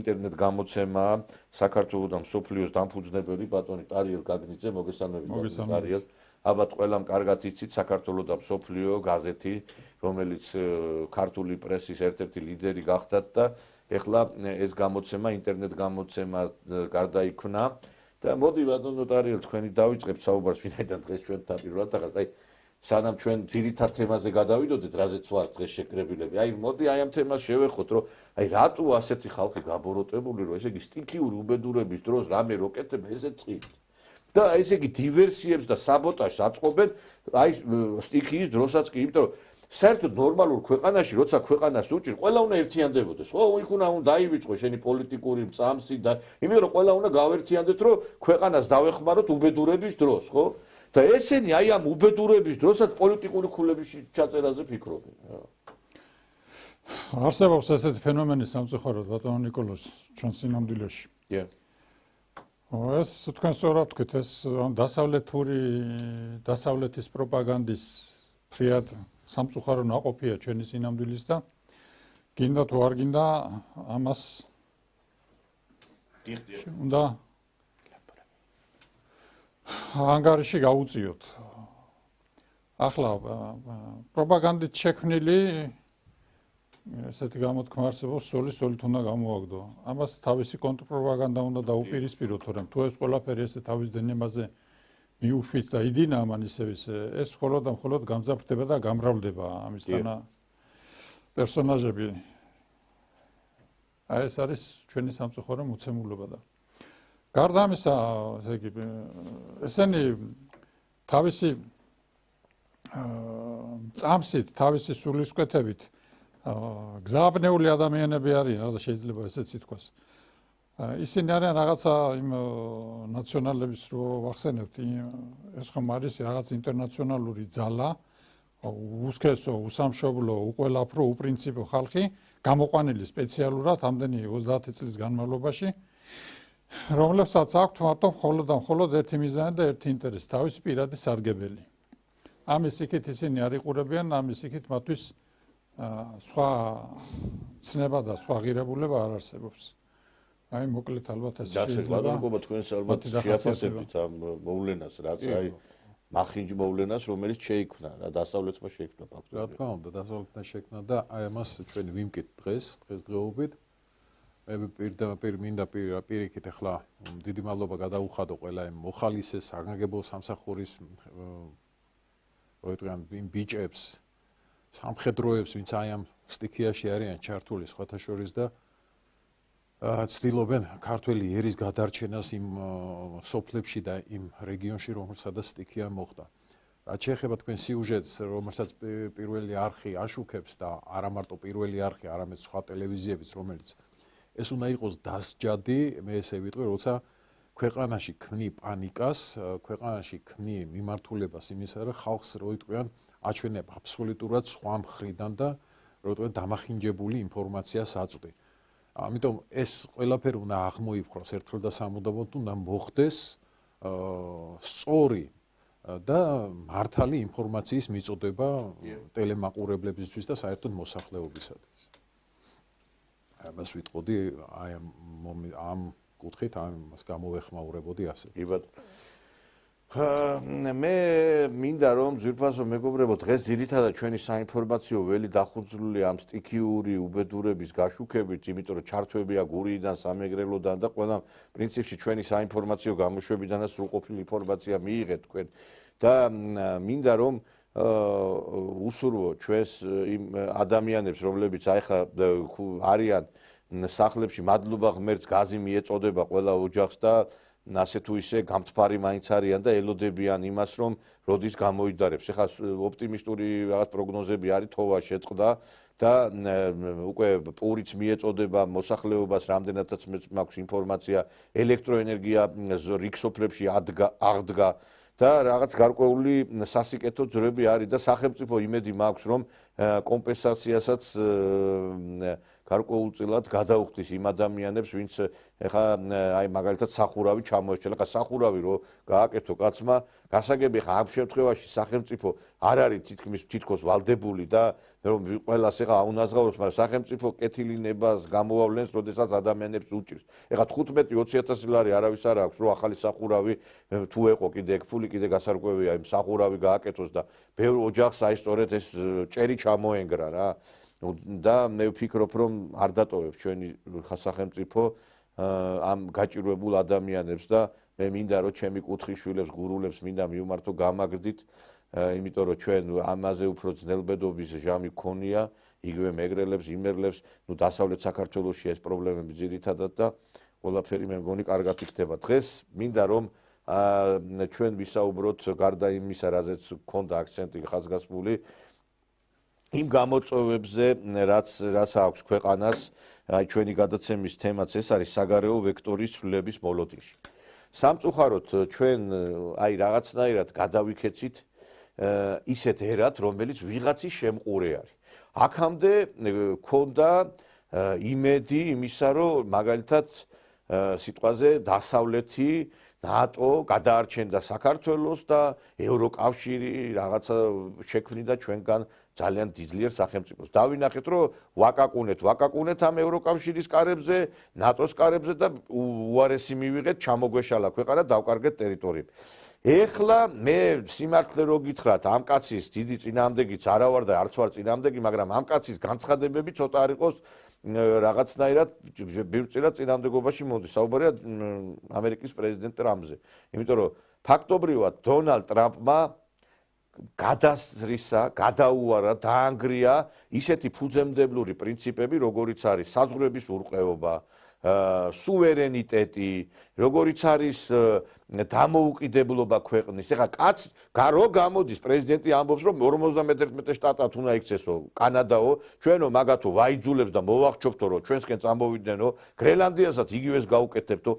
A: ინტერნეტ გამოცემა საქართველოს და მსოფლიოს დამფუძნებელი ბატონი ტარიელ გაგნიძე მოგესალმებით ტარიელ ალბათ ყველამ კარგად იცით საქართველოს და მსოფლიო გაზეთი რომელიც ქართული პრესის ერთ-ერთი ლიდერი გახდათ და ეხლა ეს გამოცემა ინტერნეტ გამოცემა გარდაიქმნა და მოდი ბატონო ტარიელ თქვენი დავიწყებთ საუბარს ვინაიდან დღეს ჩვენთან პირველად ახლა აი სანამ ჩვენ ძირითად თემაზე გადავიდოდეთ რაზეც ვართ დღეს შეკრებილები აი მოდი აი ამ თემას შევეხოთ რომ აი რატო ასეთი ხალხი გაბოროტებული რომ ესე იგი სტიქიური უბედურების დროს რამე როკეტები ესე წინ და ესე იგი დივერსიებს და საბოტაჟს აწყობენ აი სტიქიის დროსაც კი იმიტომ რომ საერთოდ ნორმალურ ქვეყანაში როცა ქვეყანას უჭირ ყველა უნდა ერთიანდებოდეს ხო იქ უნდა დაივიწყო შენი პოლიტიკური წამსი და იმიტომ რომ ყველა უნდა გავერთიანდეთ რომ ქვეყანას დავეხმაროთ უბედურების დროს ხო და ესენი აი ამ უბედურების დროსაც პოლიტიკური ქულების ჩაწერაზე ფიქრობენ
J: არსებობს ესეთი ფენომენი სამწუხაროდ ბატონო ნიკოლოზ ჩვენ სინამდვილეში ეს თქვენ სწორად თქვით ეს დასავლეთის პროპაგანდის ფრიად სამწუხარო ნაყოფია ჩვენი სინამდვილის და გინდა თუ არ გინდა ამას უნდა ანგარიში გაუწიოთ ახლა პროპაგანდით შექმნილი ესეთი გამოთქმა არსებობს სოლით უნდა გამოაგდო ამას თავისი კონტრპროპაგანდა უნდა დაუპირისპიროთ თორემ თუ ეს ყველაფერი ესე თავის დენებაზე მიუშვით და იდინა ამან ისევ ეს მხოლოდ და მხოლოდ გამძაფრდება და გამრავლდება ამისთანა პერსონაჟები აი ეს არის ჩვენი სამწუხარო მოცემულობა და გარდა ამისა, ესე იგი, ესენი თავისი წამსით, თავისი სულისკვეთებით გზაბნეული ადამიანები არიან, და შეიძლება ესეც ითქვას. ისინი არიან რაღაცა იმ ნაციონალების რო ვახსენებთ, ეს ხომ არის რაღაც ინტერნაციონალური ძალა, უსქესო, უსამშობლო, უყველაფრო, უპრინციპო ხალხი, გამოყვანილი სპეციალურად ამდენი 30 წლის განმავლობაში, რომლებსაც აქვთ მარტო მხოლოდ ერთი მიზანი და ერთი ინტერესი, თავისი პირადი სარგებელი. ამის იქით ისინი არ იყურებიან, ამის იქით მათთვის სხვა ცნება და სხვა ღირებულება არ არსებობს. აი მოკლედ ალბათ ეს
A: შეიძლება თქვენს ალბათ შეაფასებით ამ მოვლენას, რაც აი მახინჯ მოვლენას, რომელიც შეიქმნა და დასავლეთმა შეიქმნა ფაქტობრივად.
K: რა თქმა უნდა, დასავლეთმა შეიქმნა და აი ამას ჩვენ ვიმკით დღესდღეობით. მე პირდაპირ მინდა პირიქით ახლა დიდი მადლობა გადაუხადო ყველა იმ მოხალისეს, საგანგებო სამსახურის როიტყვიან იმ ბიჭებს, სამხედროებს, ვინც აი ამ სტიქიაში არიან ჩართული სხვათა შორის და ცდილობენ ქართველი ერის გადარჩენას იმ სოფლებში და იმ რეგიონში, რომელსაც სტიქია მოხდა. რაც შეეხება თქვენ სიუჟეტს, რომელსაც პირველი არხი აშუქებს და არა მარტო პირველი არხი, არამედ სხვა ტელევიზიებიც, რომელიც ეს უნდა იყოს დასჯადი, მე ესე ვიტყვი, როცა ქვეყანაში ქმნი პანიკას, ქვეყანაში ქმნი მიმართულებას იმისა, რომ ხალხს როიტყვიან აჩვენება აბსოლუტურად სხვა მხრიდან და როიტყვიან დამახინჯებული ინფორმაციას აწვდი. ამიტომ ეს ყველაფერი უნდა აღმოიფხვრას ერთხელ და სამუდამოდ უნდა მოხდეს სწორი და მართალი ინფორმაციის მიწოდება ტელემაყურებლებისთვის და საერთოდ მოსახლეობისათვის. ამას ვიტყოდი აი ამ კუთხით ამას გამოვეხმაურებოდი ასე.
A: კი ბატონო. მე მინდა რომ ძვირფასო მეგობრებო, დღეს ძირითადად ჩვენი საინფორმაციო ველი დახუძვლული ამ სტიქიური უბედურების გაშუქებით, იმიტომ რომ ჩართვებია გურიიდან, სამეგრელოდან და ყველა პრინციპში ჩვენი საინფორმაციო გამოშვებიდან და სრულყოფილი ინფორმაცია მიიღეთ თქვენ და მინდა რომ უსურვო ჩვენს იმ ადამიანებს, რომლებიც აიხა არიან სახლებში, მადლობა ღმერთს, გაზი მიეწოდება ყველა ოჯახს და ასე თუ ისე გამთფარი მაინც არიან და ელოდებიან იმას, რომ როდის გამოიდარებს. ეხლა ოპტიმისტური რაღაც პროგნოზები არის, თოვა შეწყდა და უკვე პურიც მიეწოდება მოსახლეობას, რამდენადაც მაქვს ინფორმაცია, ელექტროენერგია რიქსოფლებში აღდგა და რაღაც გარკვეული სასიკეთო ძრები არის და სახელმწიფო იმედი მაქვს, რომ კომპენსაციასაც გარკვეულწილად გადაუხდის იმ ადამიანებს, ვინც ეხა აი მაგალითად სახურავი ჩამოეჭრა. ეხა სახურავი რო გააკეთო კაცმა, გასაგები ეხა ამ შემთხვევაში სახელმწიფო არ არის თითქოს ვალდებული და რომ ყველას ეხა აუნაზღაუროს, მაგრამ სახელმწიფო კეთილინებას გამოავლენს, როდესაც ადამიანებს უჭირს. ეხა 15-20 ლარი არავის არ აქვს, რომ ახალი სახურავი თუ ეყო კიდე ეგ ფული კიდე გასარკვევია იმ სახურავი გააკეთოს და ბევრ ოჯახს აი სწორედ ეს ჭერი ჩამოენგრა რა. და მე ვფიქრობ, რომ არ დატოვებს ჩვენი სახელმწიფო ამ გაჭირვებულ ადამიანებს და მე მინდა რომ ჩემი კუთხის შვილებს, გურულებს მინდა მივმართო გამაგრდით, იმიტომ რომ ჩვენ ამაზე უფრო ძნელბედობის ჟამი გქონია, იგივე მეგრელებს, იმერლებს, დასავლეთ საქართველოში ეს პრობლემები ძირითადად და ყველაფერი მე მგონი კარგად იქნება. დღეს მინდა რომ ჩვენ ვისაუბროთ გარდა იმისა, რაზეც გქონდა აქცენტი ხაზგასმული, იმ გამოწვევებზე, რაც აქვს ქვეყანას, აი ჩვენი გადაცემის თემაც ეს არის საგარეო ვექტორის ცვლილების მოლოდინში. სამწუხაროდ ჩვენ აი რაღაცნაირად გადავიქეცით ისეთ ერად, რომელიც ვიღაცის შემყურე არის. აქამდე ქონდა იმედი იმისა, რომ მაგალითად სიტყვაზე დასავლეთი ნატო გადაარჩენდა საქართველოს და ევროკავშირი რაღაცა შექმნიდა ჩვენგან ძალიან დიდძლიერ სახელმწიფოს. დავინახეთ, რომ ვაკაკუნეთ ამ ევროკავშირის კარებზე, ნატოს კარებზე და უარესი მივიღეთ, ჩამოგვეშალა ქვეყანა, დავკარგეთ ტერიტორიები. ეხლა მე სიმართლე რო გითხრათ, ამ კაცის დიდი წინააღმდეგიც არა ვარ და არც ვარ წინააღმდეგი, მაგრამ ამ კაცის განცხადებები ცოტა არ იყოს რაღაცნაირად ბირწილად წინააღმდეგობაში მოდის. საუბარია ამერიკის პრეზიდენტ ტრამპზე. იმიტომ რომ ფაქტობრივად დონალდ ტრამპმა გადასწრისა, გადაუარა, დაანგრია ისეთი ფუძემდებლური პრინციპები, როგორიც არის საზღვრების ურყეობა, სუვერენიტეტი, როგორიც არის დამოუკიდებლობა ქვეყნის. ეხლა კაც გარო გამოდის პრეზიდენტი ამბობს, რომ 51 შტატად უნდა იქცესო კანადაო, ჩვენო მაგათო ვაიძულებს და მოვახჩობთო, რომ ჩვენსკენ წამოვიდნენო, გრენლანდიასაც იგივეს გაუკეთებთო.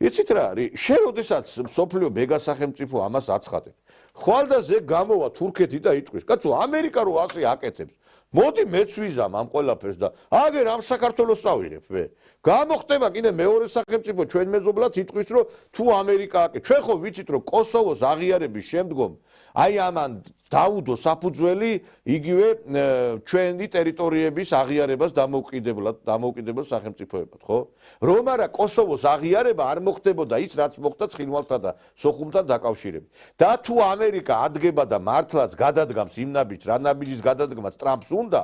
A: იცით რა არის? შენ როდესაც მსოფლიო მეგა სახელმწიფო ამას აცხადებს. ხვალდაზე გამოვა თურქეთი და იტყვის, კაცო, ამერიკა რო ასე აკეთებს. მოდი მეც ვიზამ ამ ყველაფერს და აგერ ამ საქართველოს წავიღებ მე. გამოხდება კიდე მეორე სახელმწიფო ჩვენ მეზობლად იტყვის, რომ თუ ამერიკა აკეთებს. ჩვენ ხო ვიცით, რომ კოსოვოს აღიარების შემდგომ აი ამან დაუდო საფუძველი იგივე ჩვენი ტერიტორიების აღიარებას დამოუკიდებელ სახელმწიფოებად, ხო? რომ არა კოსოვოს აღიარება არ მოხდებოდა ის, რაც მოხდა ცხინვალთა და სოხუმთან დაკავშირებით. და თუ ამერიკა ადგება და მართლაც გადადგამს იმ ნაბიჯს, რა ნაბიჯის გადადგმაც ტრამპს უნდა,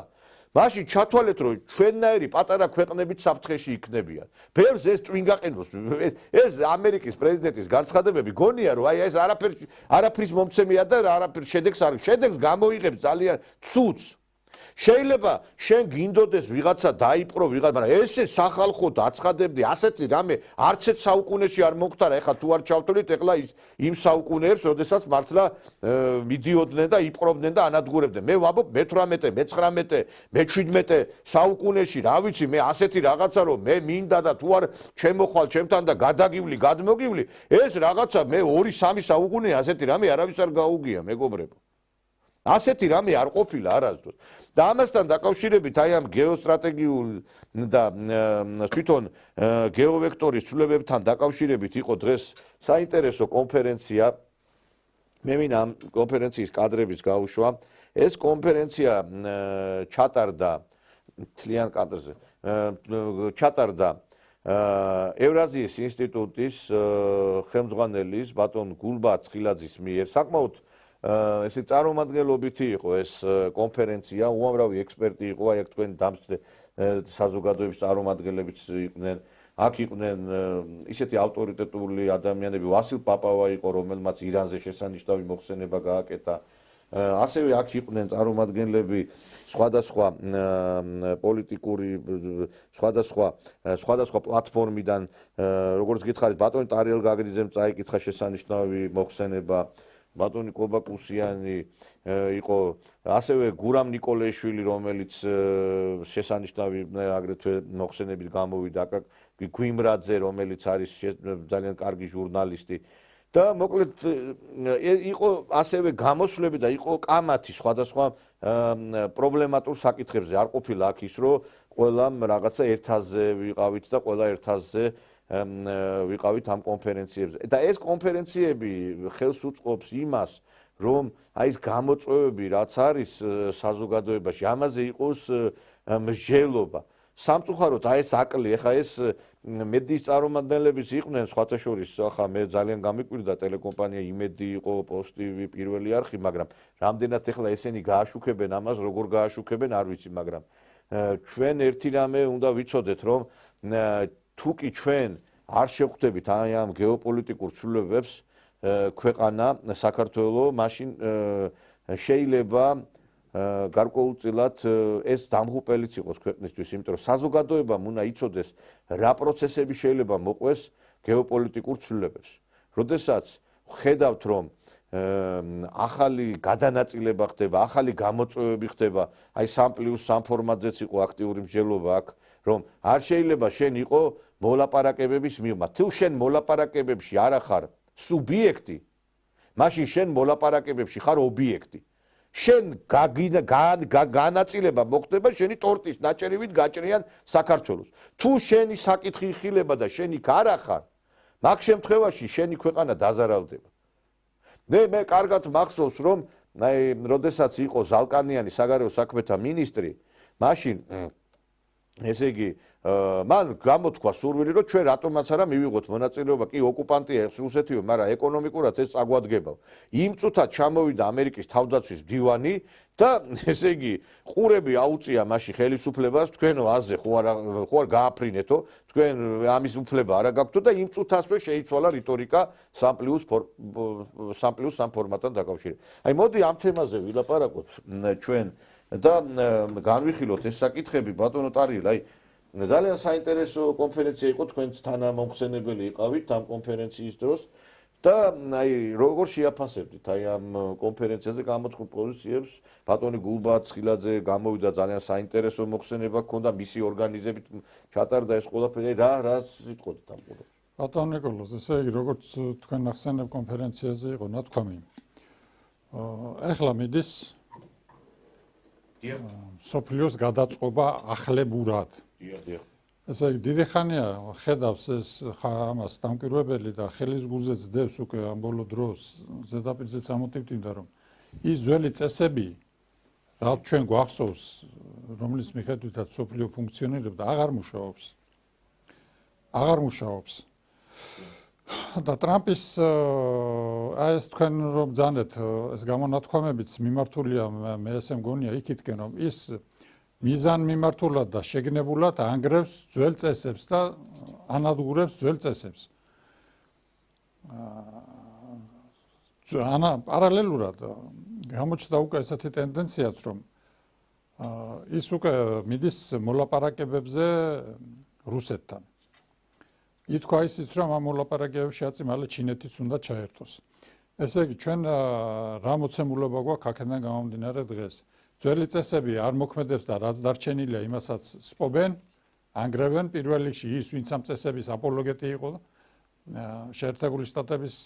A: მაშინ ჩათვალეთ, რომ ჩვენნაირი პატარა ქვეყნებით საფრთხეში იქნებიან. ბევრს ეს ტვინგაყენოს, ეს ამერიკის პრეზიდენტის განცხადებები გონია, რომ აი ეს არაფრის მომცემია და არაფრის შედეგს არ შედეგს გამოიღებს ძალიან ცუდს. შეიძლება შენ გინდოდეს ვიღაცა დაიპყრო ვიღაცა, მაგრამ ესე სახალხო დაცხადებდი, ასეთი რამე არც ერთ საუკუნეში არ მოხდა რა. ეხლა თუ არ ჩავთვლით, ეხლა იმ საუკუნეებს, როდესაც მართლა მიდიოდნენ და იპყრობდნენ და ანადგურებდნენ. მე ვამბობ მე-18, მე-19, მე-17 საუკუნეში, რა ვიცი, მე ასეთი რაღაცა რომ მე მინდა და თუ არ ჩემოხვალ ჩემთან და გადაგივლი, გადმოგივლი, ეს რაღაცა მე 2-3 საუკუნე ასეთი რამე არავის არ გაუგია, მეგობრებო. ასეთი რამე არ ყოფილა არასდროს. და ამასთან დაკავშირებით აი ამ გეოსტრატეგიულ და თვითონ გეოვექტორის ცვლილებებთან დაკავშირებით იყო დღეს საინტერესო კონფერენცია. მე მინდა ამ კონფერენციის კადრებიც გაუშვა. ეს კონფერენცია ჩატარდა თლიან კადრზე. ჩატარდა ევრაზიის ინსტიტუტის ხელმძღვანელის ბატონ გულბაათ ცხილაძის მიერ. საკმაოდ ესე წარმომადგენლობითი იყო ეს კონფერენცია, უამრავი ექსპერტი იყო, აი აქ თქვენ დამსწრე საზოგადოების წარმომადგენლებიც იყვნენ. აქ იყვნენ ისეთი ავტორიტეტული ადამიანები, ვასილ პაპავა იყო, რომელმაც ირანზე შესანიშნავი მოხსენება გააკეთა. ასევე აქ იყვნენ წარმომადგენლები სხვადასხვა პოლიტიკური სხვადასხვა პლატფორმიდან, როგორც გითხარით, ბატონი ტარიელ გაგრიძემ წაიკითხა შესანიშნავი მოხსენება. ბატონი კობაკუსიანი იყო, ასევე გურამ ნიკოლეიშვილი, რომელიც შესანიშნავი აგრეთვე მოხსენებით გამოვიდა, გვიმრაძე, რომელიც არის ძალიან კარგი ჟურნალისტი. და მოკლედ იყო ასევე გამოსვლები და იყო კამათი სხვადასხვა პრობლემატურ საკითხებზე. არ ყოფილა აქ ის, რომ ყველამ რაღაცა ერთაზე ვიყავით და ყველა ერთაზე ვიყავით ამ კონფერენციებზე. და ეს კონფერენციები ხელს უწყობს იმას, რომ აი ეს გამოწვევები, რაც არის საზოგადოებაში, ამაზე იყოს მსჯელობა. სამწუხაროდ აი ეს აკლი, ეხა ეს მედიის წარმომადგენლებიც იყვნენ, სხვათა შორის, ახლა მე ძალიან გამიკვირდა ტელეკომპანია იმედი იყო, პოსტივი, პირველი არხი, მაგრამ რამდენად ეხლა ესენი გააშუქებენ ამას, როგორ გააშუქებენ, არ ვიცი, მაგრამ ჩვენ ერთი რამე უნდა ვიცოდეთ, რომ თუ კი ჩვენ არ შევხვდებით აი ამ გეოპოლიტიკურ ცვლილებებს ქვეყანა საქართველოს, მაშინ შეიძლება გარკვეულწილად ეს დამღუპელიც იყოს ქვეყნისთვის, იმიტომ რომ საზოგადოებამ უნდა იცოდეს რა პროცესები შეიძლება მოყვეს გეოპოლიტიკურ ცვლილებებს. როდესაც ხედავთ, რომ ახალი გადანაწილება ხდება, ახალი გამოწვევები ხდება, აი 3+3 ფორმატზეც იყო აქტიური მსჯელობა აქ, რომ არ შეიძლება შენ იყო მოლაპარაკებების მიღმა. თუ შენ მოლაპარაკებებში არ ახარ სუბიექტი, მაშინ შენ მოლაპარაკებებში ხარ ობიექტი. შენ განაწილება მოხდება შენი ტორტის ნაჭერივით გაჭრიან საქართველოს. თუ შენი საკითხი იხილება და შენ იქ არ ახარ, მაგ შემთხვევაში შენი ქვეყანა დაზარალდება. მე კარგად მახსოვს, რომ აი როდესაც იყო ზალკანიანი საგარეო საქმეთა მინისტრი, მაშინ ესე იგი მან გამოთქვა სურვილი, რომ ჩვენ რატომაც არა მივიღოთ მონაწილეობა, კი ოკუპანტია ეს რუსეთიო, მაგრამ ეკონომიკურად ეს წაგვადგება. იმ წუთად ჩამოვიდა ამერიკის თავდაცვის მდივანი და ესე იგი ყურები აუწია მაშინ ხელისუფლებას, თქვენო აზე ხო არ გააფრინეთო, თქვენ ამის უფლება არა გაქვთო და იმ წუთასვე შეიცვალა რიტორიკა 3+3 ფორმატთან დაკავშირებით. აი მოდი ამ თემაზე ვილაპარაკოთ ჩვენ და განვიხილოთ ეს საკითხები ბატონო ტარიელ, აი ძალიან საინტერესო კონფერენცია იყო, თქვენც თანამომხსენებელი იყავით ამ კონფერენციის დროს და აი როგორ შეაფასებდით აი ამ კონფერენციაზე გამოთქმულ პოზიციებს? ბატონი გულბაათ ცხილაძე გამოვიდა, ძალიან საინტერესო მოხსენება ჰქონდა, მისი ორგანიზებით ჩატარდა ეს ყველაფერი, რა სიტყოდით ამ ყველაფერს?
J: ბატონ ნიკოლოზ, ესე იგი როგორც თქვენ ახსენებ კონფერენციაზე იყო ნათქვამი. ეხლა მიდის სოფლიოს გადაწყობა ახლებურად. ესე იგი დიდი ხანია ხედავს ეს ამას დამკვირვებელი და ხელის გულზე ძდევს უკვე ამ ბოლო დროს ზედაპირზე წამოტივტივდა რომ ის ძველი წესები რაც ჩვენ გვახსოვს რომლის მიხედვითაც სოფლიო ფუნქციონირებდა აღარ მუშაობს და ტრამპის აი ეს თქვენ რომ ბძანეთ ეს გამონათქვამებიც მიმართულია მე ესე მგონია იქითკენ რომ ის მიზან მიმართულად და შეგნებულად ანგრევს ძველ წესებს და ანადგურებს ძველ წესებს. პარალელურად გამოჩნდა უკვე ესეთი ტენდენციაც რომ ის უკვე მიდის მოლაპარაკებებზე რუსეთთან. ითქვა ისიც რომ ამ მოლაპარაკებებში აწმალა ჩინეთიც უნდა ჩაერთოს. ესე იგი ჩვენ რა მოცემულობა გვაქვს აქედან გამომდინარე დღეს ძველი წესები არ მოქმედებს და რაც დარჩენილია იმასაც სპობენ, ანგრევენ პირველ რიგში ის ვინც ამ წესების აპოლოგეტი იყო შეერთებული შტატების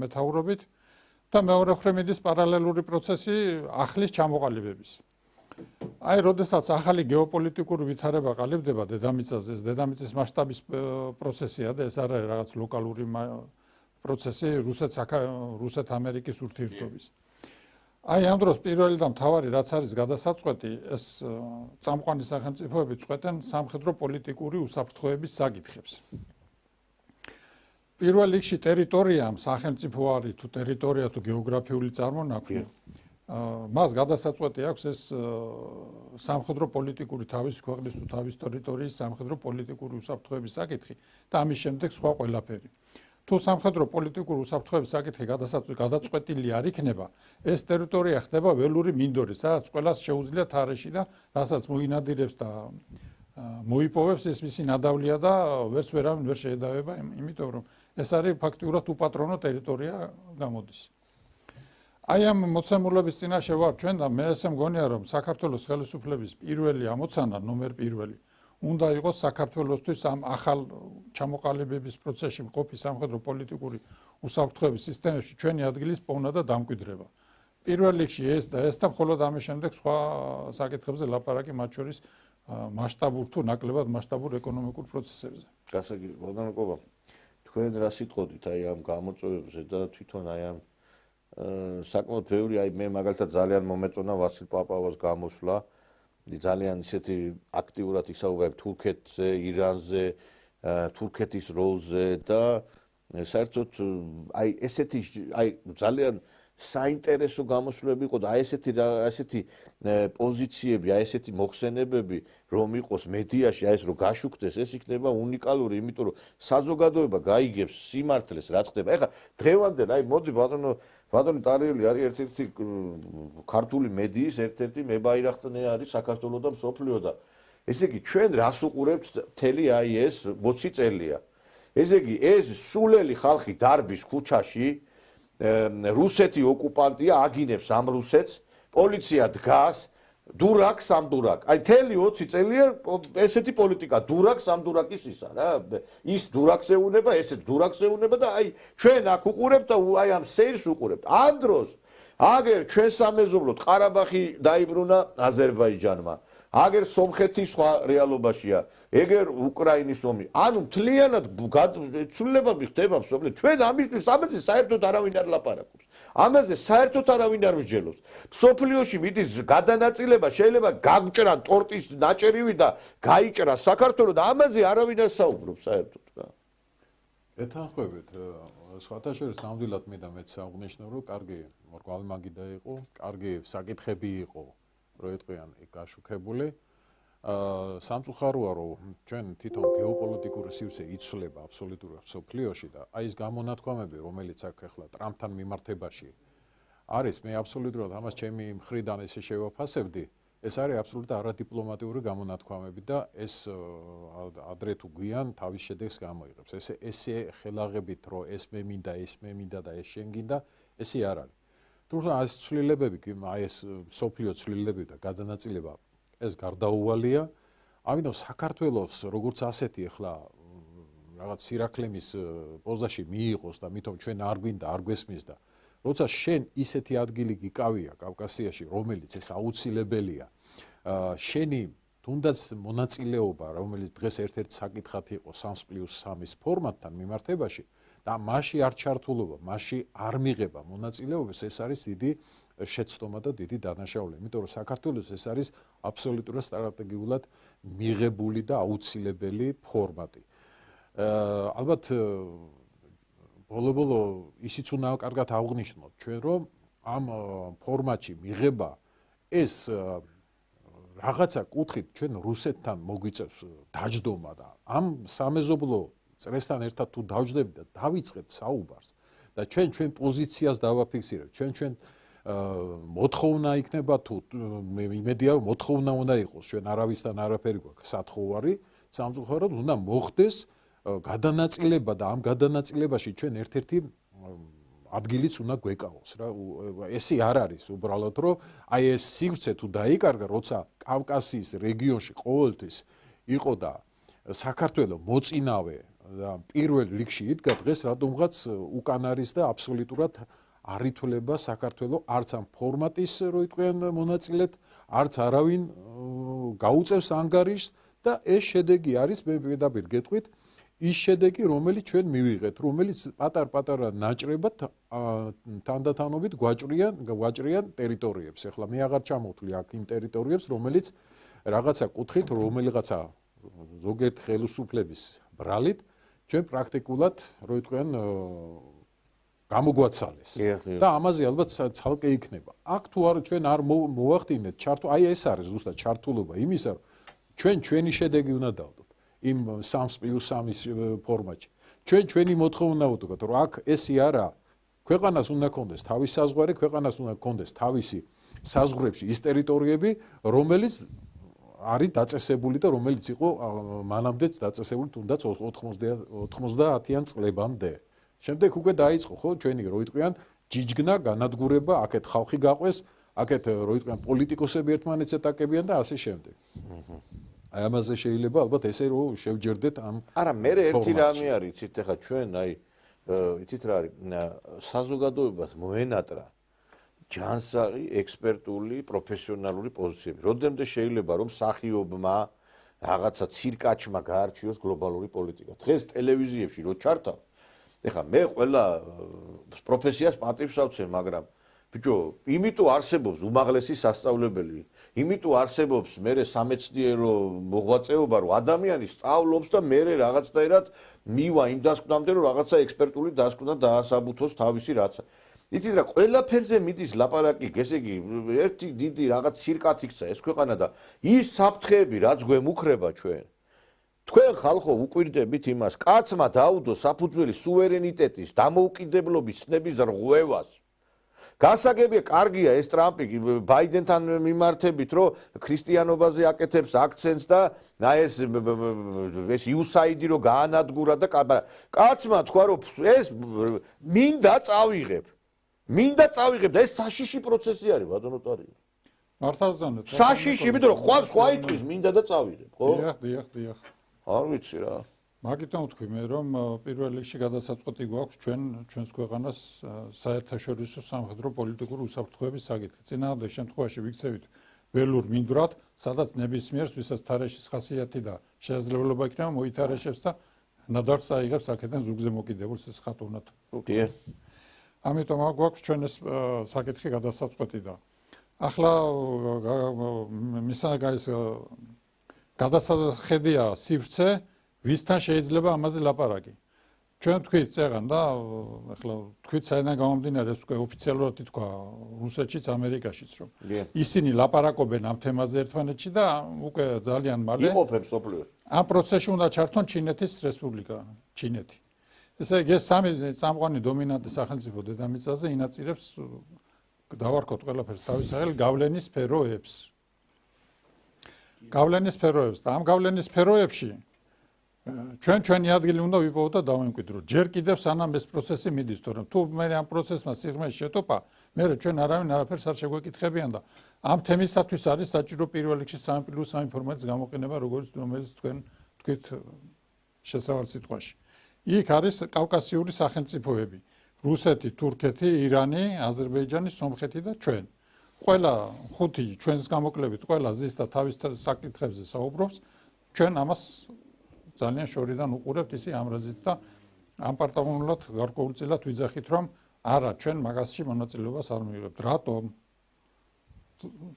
J: მეთაურობით და მეორე მხრივ მიდის პარალელური პროცესი ახლის ჩამოყალიბების. აი, როდესაც ახალი გეოპოლიტიკური ვითარება ყალიბდება დედამიწაზე, ეს დედამიწის მასშტაბის პროცესია და ეს არ არის რაღაც ლოკალური პროცესი რუსეთ-ამერიკის ურთიერთობის. აი ამ დროს პირველი და მთავარი რაც არის გადასაწყვეტი ეს წამყვანი სახელმწიფოები წყვეტენ სამხედრო პოლიტიკური უსაფრთხოების საკითხებს. პირველ რიგში ტერიტორიამ სახელმწიფო არის თუ ტერიტორია თუ გეოგრაფიული წარმონაქმნი მას გადასაწყვეტი აქვს ეს სამხედრო პოლიტიკური თავის ქვეყნის თუ თავის ტერიტორიის სამხედრო პოლიტიკური უსაფრთხოების საკითხი და ამის შემდეგ სხვა ყველაფერი. თუ სამხედრო პოლიტიკური უსაფრთხოების საკითხი გადაწყვეტილი არ იქნება, ეს ტერიტორია ხდება ველური მინდორი, სადაც ყველას შეუძლია თარეში და რასაც მოინადირებს და მოიპოვებს ეს მისი ნადავლია და ვერც ვერავინ ვერ შეედავება, იმიტომ რომ ეს არის ფაქტიურად უპატრონო ტერიტორია გამოდის. აი ამ მოცემულობის წინაშე ვარ ჩვენ და მე ესე მგონია რომ საქართველოს ხელისუფლების პირველი ამოცანა ნომერ პირველი უნდა იყოს საქართველოსთვის ამ ახალ ჩამოყალიბების პროცესში მყოფი სამხედრო პოლიტიკური უსაფრთხოების სისტემებში ჩვენი ადგილის პოვნა და დამკვიდრება. პირველ რიგში ეს და მხოლოდ ამის შემდეგ სხვა საკითხებზე ლაპარაკი მათ შორის მასშტაბურ თუ ნაკლებად მასშტაბურ ეკონომიკურ პროცესებზე.
A: გასაგები, ბოგდანოკოვა, თქვენ რა სიტყოდით აი ამ გამოწვევებზე და თვითონ აი ამ საკმაოდ ბევრი აი მე მაგალითად ძალიან მომეწონა ვასილ პაპავას გამოსვლა ძალიან ისეთი აქტიურად ისაუბრებ თურქეთზე, ირანზე, თურქეთის როლზე და საერთოდ აი ესეთი აი ძალიან საინტერესო გამოსვლები იყო და აი ესეთი პოზიციები, აი ესეთი მოხსენებები რომ იყოს მედიაში, აი ეს რომ გაშუქდეს, ეს იქნება უნიკალური, იმიტომ რომ საზოგადოება გაიგებს სიმართლეს, რა ხდება. ეხლა დღევანდელ აი მოდი ბატონი ტარიელი არის ერთ-ერთი ქართული მედიის ერთ-ერთი მებაირახტნე არის საქართველოს და მსოფლიო და ესე იგი ჩვენ რას უყურებთ მთელი აი ეს 20 წელია. ესე იგი ეს სულელი ხალხი დარბის ქუჩაში რუსეთი ოკუპანტია აგინებს ამ რუსეთს, პოლიცია დგას, დურაკ სამდურაკ. აი მთელი 20 წელია ესეთი პოლიტიკა, დურაკ სამდურაკის ისა რა. ის დურაკს ეუნება, ესეც დურაკს ეუნება და აი ჩვენ აქ უყურებთ და აი ამ სეირს უყურებთ. ამ დროს აგერ ჩვენ სამეზობლოდ ყარაბაღი დაიბრუნა აზერბაიჯანმა. აგერ სომხეთის სხვა რეალობაშია, ეგერ უკრაინის ომი. ანუ მთლიანად ცვლილება ხდება მსოფლიოში. ჩვენ ამისთვის საერთოდ არავინ არ ლაპარაკობს. ამაზე საერთოდ არავინ არ მსჯელობს. მსოფლიოში მიდის გადანაწილება, შეიძლება გაგჭრან ტორტის ნაჭერივი და გაიჭრა საქართველოს და ამაზე არავინ არ საუბრობს საერთოდ რა.
K: ეთანხმებით, სხვათა შორის ნამდვილად მე და მეც აღნიშნო, რომ კარგი მორგვალმაგიდა იყო, კარგი საკითხები იყო, რო ეტყვიან იქ გაშუქებული. სამწუხაროა, რომ ჩვენ თვითონ გეოპოლიტიკური სივრცე იცვლება აბსოლუტურად მსოფლიოში და აი ეს გამონათქვამები, რომელიც აქ ახლა ტრამპთან მიმართებაში არის, მე აბსოლუტურად ამას ჩემი მხრიდან ესე შევაფასებდი, ეს არის აბსოლუტურად არადიპლომატიური გამონათქვამები და ეს ადრე თუ გვიან თავის შედეგს გამოიღებს. ესე ხელაღებით, რომ ეს მე მინდა და ეს შენ გინდა, ესე არ არის. თუმცა ეს ცვლილებები, აი ეს მსოფლიო ცვლილებები და გადანაწილება ეს გარდაუვალია, ამიტომ საქართველოს როგორც ასეთი ახლა რაღაც სირაქლემის პოზაში მიიღოს და მithom ჩვენ არ გვინდა, არ გვესმის და როცა შენ ისეთი ადგილი გიკავია კავკასიაში, რომელიც ეს აუცილებელია, შენი თუნდაც მონაწილეობა, რომელიც დღეს ერთ-ერთ საკითხად იყო 3+3-ის ფორმატთან მიმართებაში და მასში არ ჩართულობა, მასში არ მიღება მონაწილეობას, ეს არის დიდი შეცდომა და დიდი დანაშაული. იმიტომ რომ საქართველოს ეს არის აბსოლუტურად სტრატეგიულად მიღებული და აუცილებელი ფორმატი. ალბათ ბოლო-ბოლო ისიც უნდა კარგად აღვნიშნოთ ჩვენ, რომ ამ ფორმატში მიღება ეს რაღაცა კუთხით ჩვენ რუსეთთან მოგვიწევს დაჯდომა და ამ სამეზობლო წრესთან ერთად თუ დავჯდებით და დავიწყებთ საუბარს და ჩვენ პოზიციას დავაფიქსირებთ, ჩვენ მოთხოვნა იქნება თუ მე იმედია მოთხოვნა უნდა იყოს, ჩვენ არავისთან არაფერი გვაქვს სათხოვარი, სამწუხაროდ უნდა მოხდეს გადანაწილება და ამ გადანაწილებაში ჩვენ ერთ-ერთი ადგილიც უნდა გვეკავოს რა. ესე არ არის უბრალოდ რომ აი ეს სივრცე თუ დაიკარგა, როცა კავკასიის რეგიონში ყოველთვის იყო და საქართველოს მოწინავე და პირველ რიგში იდგა, დღეს რატომღაც უკან არის და აბსოლუტურად არ ითვლება საქართველოს არც ამ ფორმატის რო იტყვიან მონაწილედ, არც არავინ გაუწევს ანგარიშს და ეს შედეგი არის მე პირდაპირ გეტყვით ის შედეგი, რომელიც ჩვენ მივიღეთ, რომელიც პატარ-პატარა ნაჭრებად თანდათანობით გვაჭრიან ტერიტორიებს. ეხლა მე აღარ ჩამოვთვლი აქ იმ ტერიტორიებს, რომელიც რაღაცა კუთხით, რომელიღაცა ზოგიერთ ხელისუფლების ბრალით ჩვენ პრაქტიკულად რო იტყვიან გამოგვაცალეს. და ამაზე ალბათ ცალკე იქნება. აქ თუ არ ჩვენ არ მოვახდინეთ აი ეს არის ზუსტად ჩართულობა იმისა, რომ ჩვენი შედეგი უნდა დავდოთ. იმ 3+3-ის ფორმატში. ჩვენი მოთხოვნა ვთქვათ, რომ აქ ესე არა, ქვეყანას უნდა კონდეს თავის საზღვარი, ქვეყანას უნდა კონდეს თავისი საზღვრებში ის ტერიტორიები, რომელიც არის დაწესებული და რომელიც იყო მანამდეც დაწესებული თუნდაც 90-იან წლებამდე. შემდეგ უკვე დაიწყო ხო ჩვენი რო იტყვიან ჯიჯგნა, განადგურება, აქეთ ხალხი გაყვეს, აქეთ რო იტყვიან პოლიტიკოსები ერთმანეთს ეტაკებიან და ასე შემდეგ. აი ამაზე შეიძლება ალბათ ესე რომ შევჯერდეთ ამ
A: არა მე ერთი რამე არის იცით ახლა ჩვენ აი იცით რა არის საზოგადოებას მოენატრა ჯანსაღი ექსპერტული პროფესიონალური პოზიციები როდემდე შეიძლება რომ მსახიობმა რაღაცა ცირკაჩმა გაარჩიოს გლობალური პოლიტიკა დღეს ტელევიზიებში რო ჩართავ ეხლა მე ყველა პროფესიას პატივს ავცემ მაგრამ ბიჭო იმიტომ არსებობს უმაღლესი სასწავლებელი იმიტომ არსებობს მერე სამეცნიერო მოღვაწეობა რომ ადამიანი სწავლობს და მერე რაღაცნაირად მივა იმ დასკვნამდე რომ რაღაცა ექსპერტული დასკვნა დაასაბუთოს თავისი რაცა იცით რა ყველაფერზე მიდის ლაპარაკი ესე იგი ერთი დიდი რაღაც ცირკად იქცა ეს ქვეყანა და ის საფრთხეები რაც გვემუქრება ჩვენ თქვენ ხალხო უკვირდებით იმას კაცმა დაუდო საფუძველი სუვერენიტეტის დამოუკიდებლობის ცნების რღვევას გასაგებია კარგია ეს ტრამპი ბაიდენთან მიმართებით რომ ქრისტიანობაზე აკეთებს აქცენტს და ეს იუსაიდი რომ გაანადგურა და კაცმა თქვა რომ ეს მინდა წავიღებ და ეს საშიში პროცესი არის ბატონო ტარიო
J: მართალზანეთ
A: საშიში იმიტომ რომ სხვა იტყვის მინდა და წავიღებ ხო
J: დიახ
A: არ ვიცი რა
J: მაგიტომ ვთქვი მე რომ პირველ რიგში გადასაწყვეტი გვაქვს ჩვენს ქვეყანას საერთაშორისო სამხედრო პოლიტიკური უსაფრთხოების საკითხი. წინააღმდეგ შემთხვევაში ვიქცევით ველურ მინდვრად, სადაც ნებისმიერს ვისაც თარეშის ხასიათი და შესაძლებლობა იქნება მოითარეშებს და ნადარს აიღებს აქედან ზუგზე მოკიდებულს ეს ხატოვნად. ამიტომ გვაქვს ჩვენ ეს საკითხი გადასაწყვეტი და ახლა მისაგაის გადასახედია სივრცე, ვისთან შეიძლება ამაზე ლაპარაკი. ჩვენ თქვით წეგან და ახლა თქვით საიდან გამომდინარე ეს უკვე ოფიციალურად თქვა რუსეთშიც, ამერიკაშიც რომ ისინი ლაპარაკობენ ამ თემაზე ერთმანეთში და უკვე ძალიან მალე
A: იყოფებს სოფლიო.
J: ამ პროცესში უნდა ჩართონ ჩინეთის რესპუბლიკა, ჩინეთი. ესე იგი ეს სამი წამყვანი დომინანტი სახელმწიფო დედამიწაზე ინაწილებს დავარქოთ ყველაფერს თავის სახელი გავლენის სფეროებს. გავლენის სფეროებს და ამ გავლენის სფეროებში ჩვენი ადგილი უნდა ვიპოვოთ და დავემკვიდროთ. ჯერ კიდევ სანამ ეს პროცესი მიდის, თორემ თუ მე ამ პროცესმა სიღრმეში შეტოპა, მე ჩვენ არაფერს არ შეგვეკითხებიან და ამ თემისათვის არის საჭირო პირველ რიგში 3+3 ფორმატის გამოყენება, რომელიც თქვენ თქვით შესავალ სიტყვაში. იქ არის კავკასიური სახელმწიფოები: რუსეთი, თურქეთი, ირანი, აზერბაიჯანი, სომხეთი და ჩვენ. ყველა ხუთი ჩვენს გამოკლებით ყველა ზის და თავის საკითხებზე საუბრობს. ჩვენ ამას ძალიან შორიდან უყურებთ ისე ამრაზით და ამ პარტნიორულად გარკვეულწილად ვიძახით რომ არა ჩვენ მაგასში მონაწილეობას არ მივიღებთ. რატომ?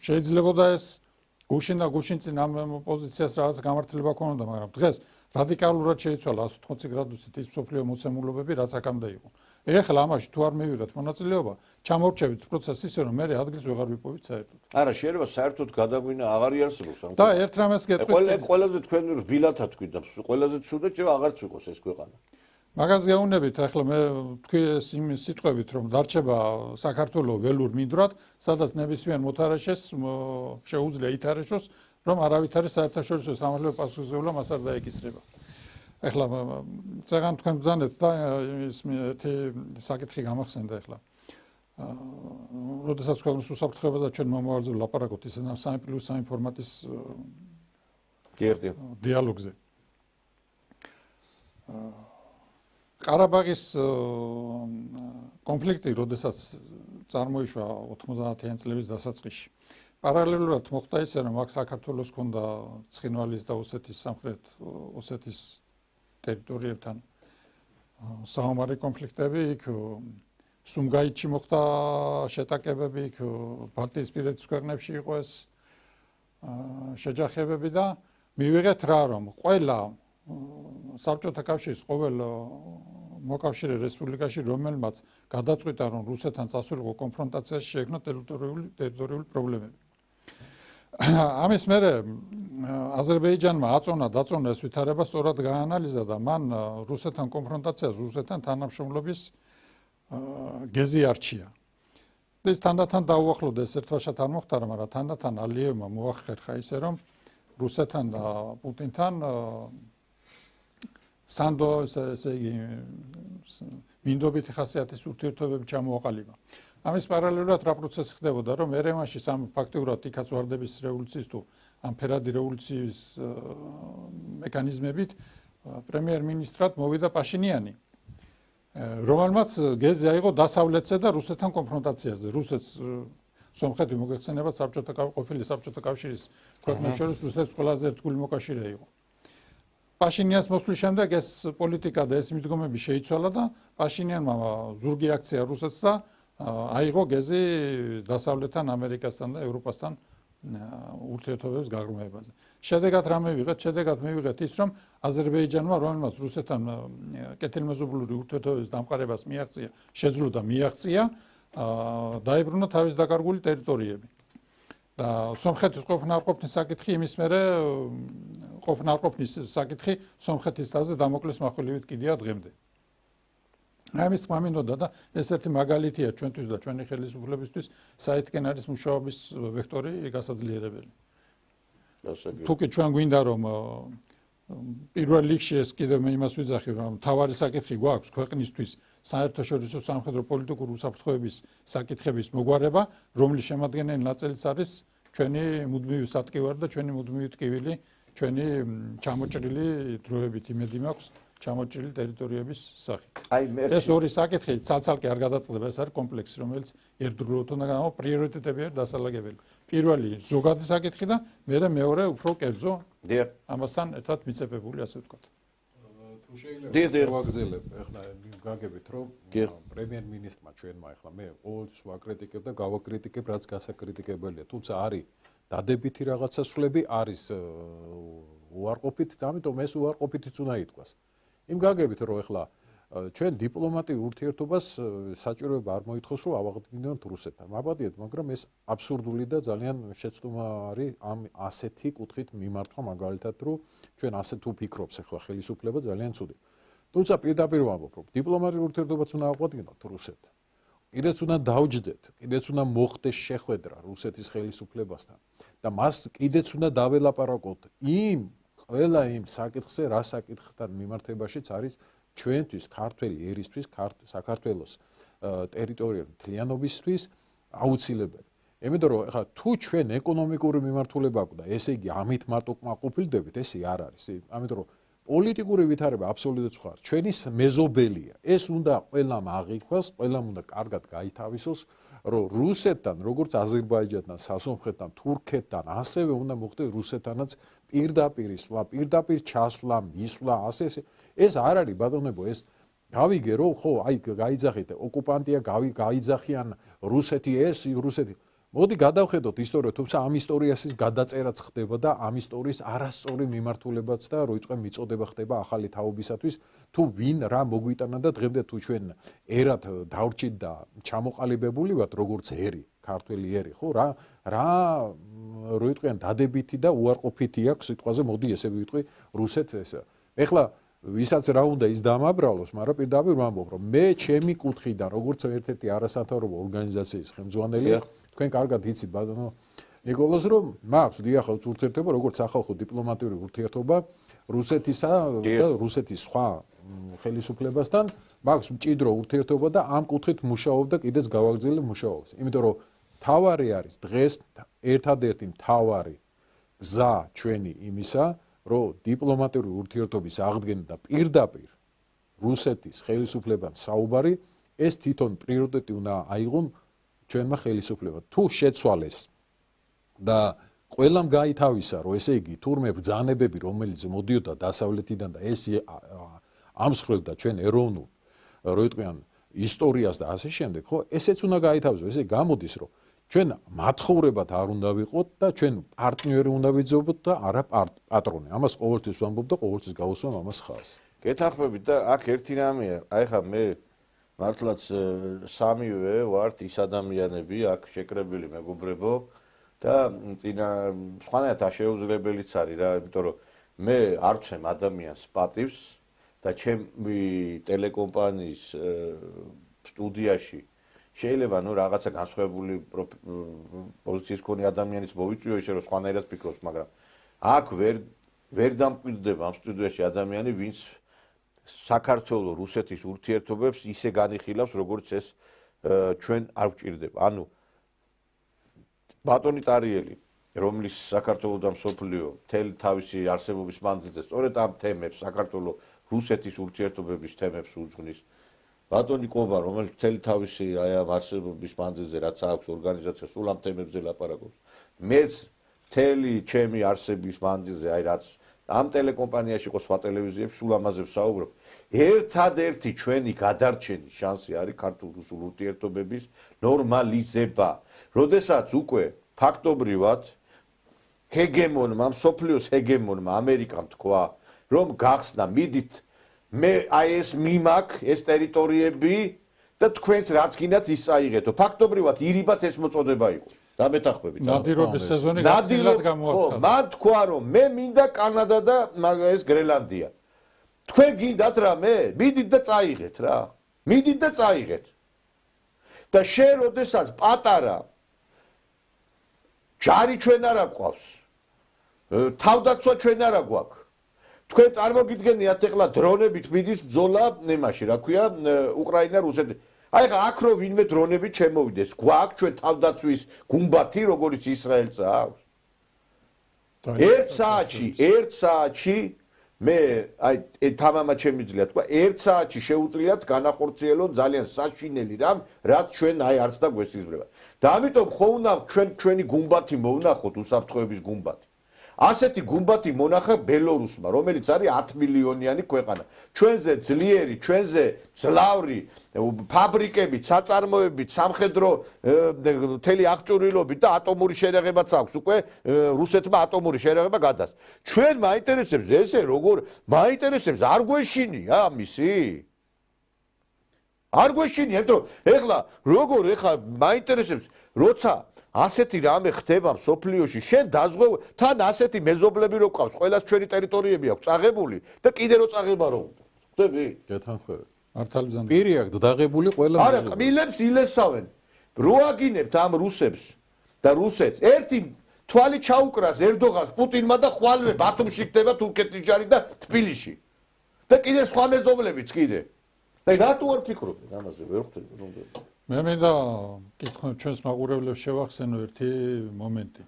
J: შეიძლება და ეს გუშინ და გუშინ წინ ამ პოზიციას რაღაც გამართლება ქონოდა, მაგრამ დღეს რადიკალურად შეიცვალა 180 გრადუსით ის მსოფლიო მოცემულობები, რაც აქამდე იყო. ეხლა ამაში თუ არ მივიღეთ მონაწილეობა, ჩამორჩებით პროცესს ისე რომ მე ადგილს ვეღარ ვიპოვით საერთოდ.
A: არა, შეიძლება საერთოდ გადაგვინა აღარ იარსებობს ამ.
J: და ერთ რამეს გეტყვით.
A: ყველაზე თქვენ რბილათად თქვით და ყველაზე ცუდად შეიძლება აღარც ვიყოს ეს ქვეყანა.
J: მაგას გეუბნებით, ახლა მე თქვი ეს იმ სიტყვებით რომ დარჩება საქართველოს ველურ მინდვრად, სადაც ნებისმიერ მოთარეშეს შეუძლია ითარეშოს, რომ არავითარი საერთაშორისო სამართლებრივი პასუხისმგებლობა მას არ დაეკისრება. ახლა წეგან თქვენ ბრძანეთ და ის ერთი საკითხი გამახსენდა ახლა. როდესაც თქვენ უსაფრთხოებას და ჩვენ მომავალზე ვლაპარაკობთ ისე 3+3 ფორმატის დიალოგზე. ყარაბაღის კონფლიქტი, როდესაც წარმოიშვა 90-იან წლების დასაწყისში, პარალელურად მოხდა ისე, რომ აქ საქართველოს ჰქონდა ცხინვალის და ოსეთის სამხრეთ ოსეთის ტერიტორიებთან საომარი კონფლიქტები, იქ სუმგაითში მოხდა შეტაკებები, იქ ბალტიისპირეთის ქვეყნებში იყო ეს შეჯახებები და მივიღეთ რა რომ ყველა საბჭოთა კავშირის ყოველ მოკავშირე რესპუბლიკაში რომელმაც გადაწყვიტა რომ რუსეთთან წასულიყო კონფრონტაციაში შეექმნა ტერიტორიული პრობლემები. ამის მერე აზერბაიჯანმა დაწონა ეს ვითარება, სწორად გაანალიზა და მან რუსეთთან კონფრონტაციას, რუსეთთან თანამშრომლობის გეზი არჩია. ეს თანდათან დაუახლოვდა, ეს ერთვაშად არ მოხდა, მაგრამ თანდათან ალიევმა მოახერხა ისე რომ რუსეთთან და პუტინთან სანდო ესე იგი მინდობითი ხასიათის ურთიერთობები ჩამოაყალიბა. ამის პარალელურად რა პროცესი ხდებოდა, რომ ერევანში ფაქტიურად იქაც ვარდების რევოლუციის თუ ამ ფერადი რევოლუციის მექანიზმებით პრემიერ-მინისტრად მოვიდა პაშინიანი, რომელმაც გეზი აიღო დასავლეთზე და რუსეთთან კონფრონტაციაზე. რუსეთს სომხეთი მოგეხსენებათ ყოფილი საბჭოთა კავშირის ქვეყნებს შორის რუსეთის ყველაზე ერთგული მოკავშირე იყო. პაშინიანს მოსვლის შემდეგ ეს პოლიტიკა და ეს მიდგომები შეიცვალა და პაშინიანმა ზურგი აქცია რუსეთს და აიღო გეზი დასავლეთთან, ამერიკასთან და ევროპასთან ურთიერთობების გაღრმავებაზე. შედეგად რა მივიღეთ? შედეგად მივიღეთ ის, რომ აზერბაიჯანმა, რომელმაც რუსეთთან კეთილმეზობლური ურთიერთობების დამყარებას მიაღწია, შეძლო და მიაღწია, დაიბრუნა თავის დაკარგული ტერიტორიები. და სომხეთის ყოფნა-არყოფნის საკითხი იმის მერე ყოფნა-არყოფნის საკითხი სომხეთის თავზე დამოკლეს מחვილივით კიდია დღემდე. ამის თქმა მინდოდა და ეს ერთი მაგალითია ჩვენთვის და ჩვენი ხელისუფლებისთვის საერთკენ არის მუშაობის ვექტორი გასაძლიერებელი. თუკი ჩვენ გვინდა რომ პირველ რიგში ეს კიდევ მე იმას ვიძახი რომ თავარი საკითხი გვაქვს ქვეყნისთვის საერთაშორისო სამხედრო პოლიტიკური უსაფრთხოების საკითხების მოგვარება, რომლის შემადგენელი ნაწილიც არის ჩვენი მუდმივი სატკივარი და ჩვენი მუდმივი ტკივილი, ჩვენი ჩამოჭრილი დროებით იმედი მაქვს ჩამოჭრილი ტერიტორიების სახით. ეს ორი საკითხი ცალ-ცალკე არ გადაწყდება, ეს არის კომპლექსი, რომელიც ერთდროულად უნდა გამო პრიორიტეტები არის დასალაგებელი. პირველი ზოგადი საკითხი და მეორე უფრო კერძო ამასთან ერთად მიწებებული, ასე ვთქვათ.
K: თუ ვაგზელებ ახლა გაგებით რომ პრემიერ-მინისტრმა ჩვენმა ახლა მე ყოველთვის ვაკრიტიკებ და გავაკრიტიკებ რაც გასაკრიტიკებელია თუმცა არის დადებითი რაღაცასვლები არის უარყოფით ამიტომ ეს უარყოფითიც უნდა ითქვას იმ გაგებით რომ ახლა ჩვენ დიპლომატიურ ურთიერთობას საჭიროება არ მოითხოვს რომ ავაღწევდეთ რუსეთთან მაბადიეთ მაგრამ ეს აბსურდული და ძალიან შეცდომა არის ამ ასეთი კუთხით მიმართვა მაგალითად რომ ჩვენ ასე თუ ფიქრობს ახლა ხელისუფლება ძალიან ცუდი თუმცა პირდაპირ ვამბობ რომ დიპლომატიურ ურთიერთობებს უნდა აღვადგინოთ რუსეთთან კიდეც უნდა დავჯდეთ კიდეც უნდა მოხდეს შეხვედრა რუსეთის ხელისუფლებასთან და მას კიდეც უნდა დაველაპარაკოთ იმ ყველა იმ საკითხზე რა საკითხთან მიმართებაშიც არის ჩვენთვის ქართველი ერისთვის საქართველოს ტერიტორიული მთლიანობისთვის აუცილებელი. იმიტომ რომ ახლა თუ ჩვენ ეკონომიკური მიმართულება გვაქვს და ესე იგი ამით მარტო კმაყოფილდებით, ესე არ არის. ამიტომ რომ პოლიტიკური ვითარება აბსოლუტურად სხვა. ჩვენი მეზობელია. ეს უნდა ყველამ აღიქვას, ყველამ უნდა კარგად გაითავისოს, რომ რუსეთთან, როგორც აზერბაიჯანთან, სასონხეთთან, თურქეთთან, ასევე უნდა მოხდეს რუსეთთანაც პირდაპირ ისვლა, პირდაპირ ჩასვლა, მისვლა, ასე ეს არ არის ბატონებო, ეს გავიგე რომ ხო, აი გაიძახეთ, ოკუპანტია გაიძახიან რუსეთი ეს, რუსეთი. მოდი გადავხედოთ ისტორია, თუმცა ამ ისტორიასის გადაწერაც ხდება და ამ ისტორიის არასწორი მიმართულებაც და როიტყვე მიწოდება ხდება ახალი თაობისათვის, თუ ვინ რა მოგვიტანა და დღემდე თუ ჩვენ ერად დავრჩით და ჩამოყალიბებული ვართ როგორც ერი, ქართველი ერი, ხო, რა როიტყვიან დადებითი და უარყოფითი აქვს სიტყვაზე, მოდი ესე ვიტყვი რუსეთს ეს. ეხლა ვისაც რა უნდა ის დამაბრალოს, მაგრამ პირდაპირ ვამბობ, რომ მე ჩემი კუთხიდან, როგორც ერთ-ერთი არასამთავრობო ორგანიზაციის ხელმძღვანელი, თქვენ კარგად იცით ბატონო ნიკოლოზ, რომ მაქვს დიახაც ურთიერთობა, როგორც სახალხო დიპლომატიური ურთიერთობა რუსეთისა და რუსეთის სხვა ხელისუფლებასთან, მაქვს მჭიდრო ურთიერთობა და ამ კუთხით მუშაობ და კიდეც გავაგრძელებ მუშაობას. იმიტომ რომ თავარი არის დღეს ერთადერთი მთავარი გზა ჩვენი იმისა რომ დიპლომატიური ურთიერთობის აღდგენა და პირდაპირ რუსეთის ხელისუფლებთან საუბარი ეს თვითონ პრიორიტეტი უნდა აიღონ ჩვენმა ხელისუფლებამ. თუ შეცვალეს და ყველამ გაითავისა, რომ ესე იგი თურმე ბრძანებები, რომელიც მოდიოდა დასავლეთიდან და ეს ამსხვრევდა ჩვენ ეროვნულ როიტყვიან ისტორიას და ასე შემდეგ, ხო, ესეც უნდა გაითავისო, ესე გამოდის, რომ ჩვენ მათხოვრებად არ უნდა ვიყოთ და ჩვენ პარტნიორი უნდა ვიძობოთ და არა პატრონი. ამას ყოველთვის ვამბობ და ყოველთვის გავუსვამ ამას ხალხს.
A: გეთანხმებით და აქ ერთი რამეა, აი ხა მე მართლაც სამივე ვართ ის ადამიანები, აქ შეკრებილი მეგობრებო და წინა სხვანაირად შეუძლებელიც არის რა, იმიტომ რომ მე არ ვცემ ადამიანს პატივს და ჩემი ტელეკომპანიის სტუდიაში შეიძლება ნუ რაღაცა განსხვავებული პოზიციის მქონე ადამიანის მოვიწვიო ისე რომ სხვანაირად ფიქრობს, მაგრამ აქ ვერ დამკვიდრდება ამ სტუდიაში ადამიანი, ვინც საქართველოს რუსეთის ურთიერთობებს ისე განიხილავს, როგორც ეს ჩვენ არ გვჭირდება. ანუ ბატონი ტარიელი, რომლის საქართველოს და მსოფლიო მთელი თავისი არსებობის მანძილზე სწორედ ამ თემებს, საქართველოს რუსეთის ურთიერთობების თემებს უძღვნის. ბატონი კობა, რომელიც მთელი თავისი აი ამ არსებობის მანძილზე რაც აქვს ორგანიზაცია, სულ ამ თემებზე ლაპარაკობს. მეც მთელი ჩემი არსების მანძილზე, აი რაც ამ ტელეკომპანიაში ყო სხვა ტელევიზიებში სულ ამაზე ვსაუბრობ. ერთადერთი ჩვენი გადარჩენის შანსი არის ქართულ-რუსულ ურთიერთობების ნორმალიზება. როდესაც უკვე ფაქტობრივად ჰეგემონმა, მსოფლიოს ჰეგემონმა ამერიკამ თქვა, რომ გახსნა, მიდით მე აი ეს მიმაქ, ეს ტერიტორიები და თქვენც რაც გინდათ ის წაიღეთო. ფაქტობრივად ირიბად ეს მოწოდება იყო. დამეთახმებით.
J: ნადირობის სეზონი გასწილად გამოაცხადა.
A: მან თქვა რომ მე მინდა კანადა და ეს გრენლანდია. თქვენ გინდათ რა მე? მიდით და წაიღეთ რა. მიდით და წაიღეთ. და შენ როდესაც პატარა ჯარი ჩვენ არა გვყავს. თავდაცვა ჩვენ არა გვაქვს. თქვენ წარმოგიდგენიათ ეხლა დრონებით მიდის ბრძოლა იმაში, რა ქვია, უკრაინა რუსეთი. აი ხა აქ რო ვინმე დრონებით შემოვიდეს, გვაქვს ჩვენ თავდაცვის გუმბათი, როგორც ისრაელს აქვს. ერთ საათში მე აი თამამად შემიძლია თქვა, ერთ საათში შეუძლიათ განახორციელონ ძალიან საშინელი რამ, რაც ჩვენ აი არც და გვესიზმრება. და ამიტომ ხო უნდა ჩვენი გუმბათი მოვნახოთ, უსაფრთხოების გუმბათი. ასეთი გუმბათი მონახა ბელორუსმა, რომელიც არის 10 მილიონიანი ქვეყანა. ჩვენზე ძლიერი, ჩვენზე ძლავრი ფაბრიკებით, საწარმოებით, სამხედრო მთელი აღჭურვილობით და ატომური შერეღებაც აქვს. უკვე რუსეთმა ატომური შერეღება გადასცა. ჩვენ მაინტერესებს ესე როგორ მაინტერესებს არ გვეშინია ამისი? არ გვეშინია, იმიტომ რომ ეხლა როგორ მაინტერესებს როცა ასეთი რამე ხდება სოფლიოში, შენ დაზღვევ თან ასეთი მეზობლები რო ყავს, ყველას ჩვენი ტერიტორიები აქვს წაღებული და კიდე რო წაღება რო უნდა. ხვდები?
K: გეთანხმებით.
J: მართალია.
K: პირი აქვს დაღებული ყველა
A: არა, კბილებს ილესავენ. რო აგინებთ ამ რუსებს და რუსეთს, ერთი თვალი ჩაუკრას ერდოღანს პუტინმა და ხვალვე ბათუმში ხდება თურქეთის ჯარი და თბილისში. და კიდე სხვა მეზობლებიც კიდე. და რატო არ ფიქრობენ ამაზე, ვერ ხვდები?
J: მე მინდა კითხო ჩვენს მაყურებლებს შევახსენო ერთი მომენტი.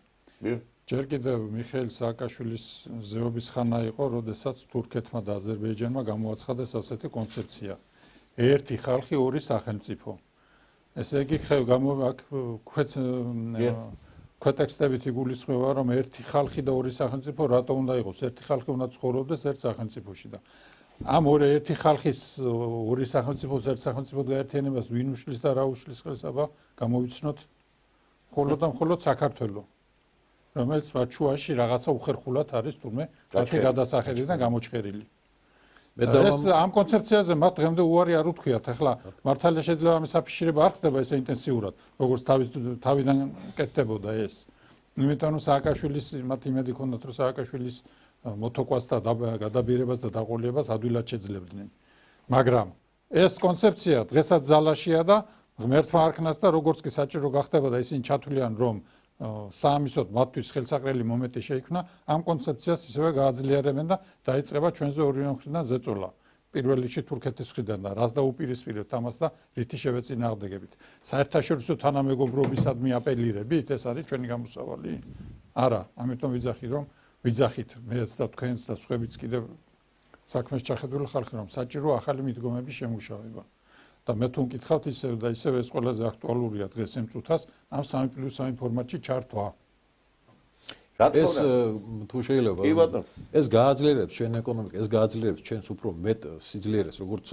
J: ჯერ კიდევ მიხეილ სააკაშვილის ზეობის ხანა იყო, როდესაც თურქეთმა და აზერბაიჯანმა გამოაცხადეს ასეთი კონცეფცია. ერთი ხალხი, ორი სახელმწიფო. ესე იგი ქვეტექსტებით იგულისხმება, რომ ერთი ხალხი და ორი სახელმწიფო რატო უნდა იყოს? ერთი ხალხი უნდა ცხოვრობდეს ერთ სახელმწიფოში და ამ ერთი ხალხის ორი სახელმწიფოს ერთ სახელმწიფოდ გაერთიანებას ვინ უშლის და რა უშლის ხელს აბა გამოვიცნოთ მხოლოდ და მხოლოდ საქართველო, რომელიც მათ შუაში რაღაცა უხერხულად არის თურმე მათი გადასახედიდან გამოჩხერილი. ეს ამ კონცეფციაზე მათ დღემდე უარი არ უთქვიათ. ახლა მართალია შეიძლება ამის აფიშირება არ ხდება ესე ინტენსიურად, როგორც თავიდან კეთდებოდა ეს. იმიტომ რომ სააკაშვილის მათ იმედი ჰქონდათ, რომ სააკაშვილის მოთოკვას და გადაბირებას და დაყოლებას ადვილად შეძლებდნენ. მაგრამ ეს კონცეფცია დღესაც ძალაშია და ღმერთმა არქნას და როგორც კი საჭირო გახდება და ისინი ჩათვლიან, რომ საამისოდ მათთვის ხელსაყრელი მომენტი შეიქმნა, ამ კონცეფციას ისევე გააძლიერებენ და დაიწყება ჩვენზე ორივე მხრიდან ზეწოლა. პირველ რიგში თურქეთის მხრიდან და რას დაუპირისპირებთ ამას და რითი შევეწინააღმდეგებით. საერთაშორისო თანამეგობრობისადმი აპელირებით, ეს არის ჩვენი გამოსავალი? არა, ამიტომ ვიძახით მეც და თქვენც და სხვაებიც კიდევ საქმეს ჩახედული ხალხი, რომ საჭირო ახალი მიდგომების შემუშავება. და მე თუ მკითხავთ ისევ და ისევ ეს ყველაზე აქტუალურია დღეს იმ წუთას ამ 3+3 ფორმატში ჩართვა.
K: ეს თუ შეიძლება ეს გააძლიერებს ჩვენ ეკონომიკას, ეს გააძლიერებს ჩვენს უფრო მეტ სიძლიერეს, როგორც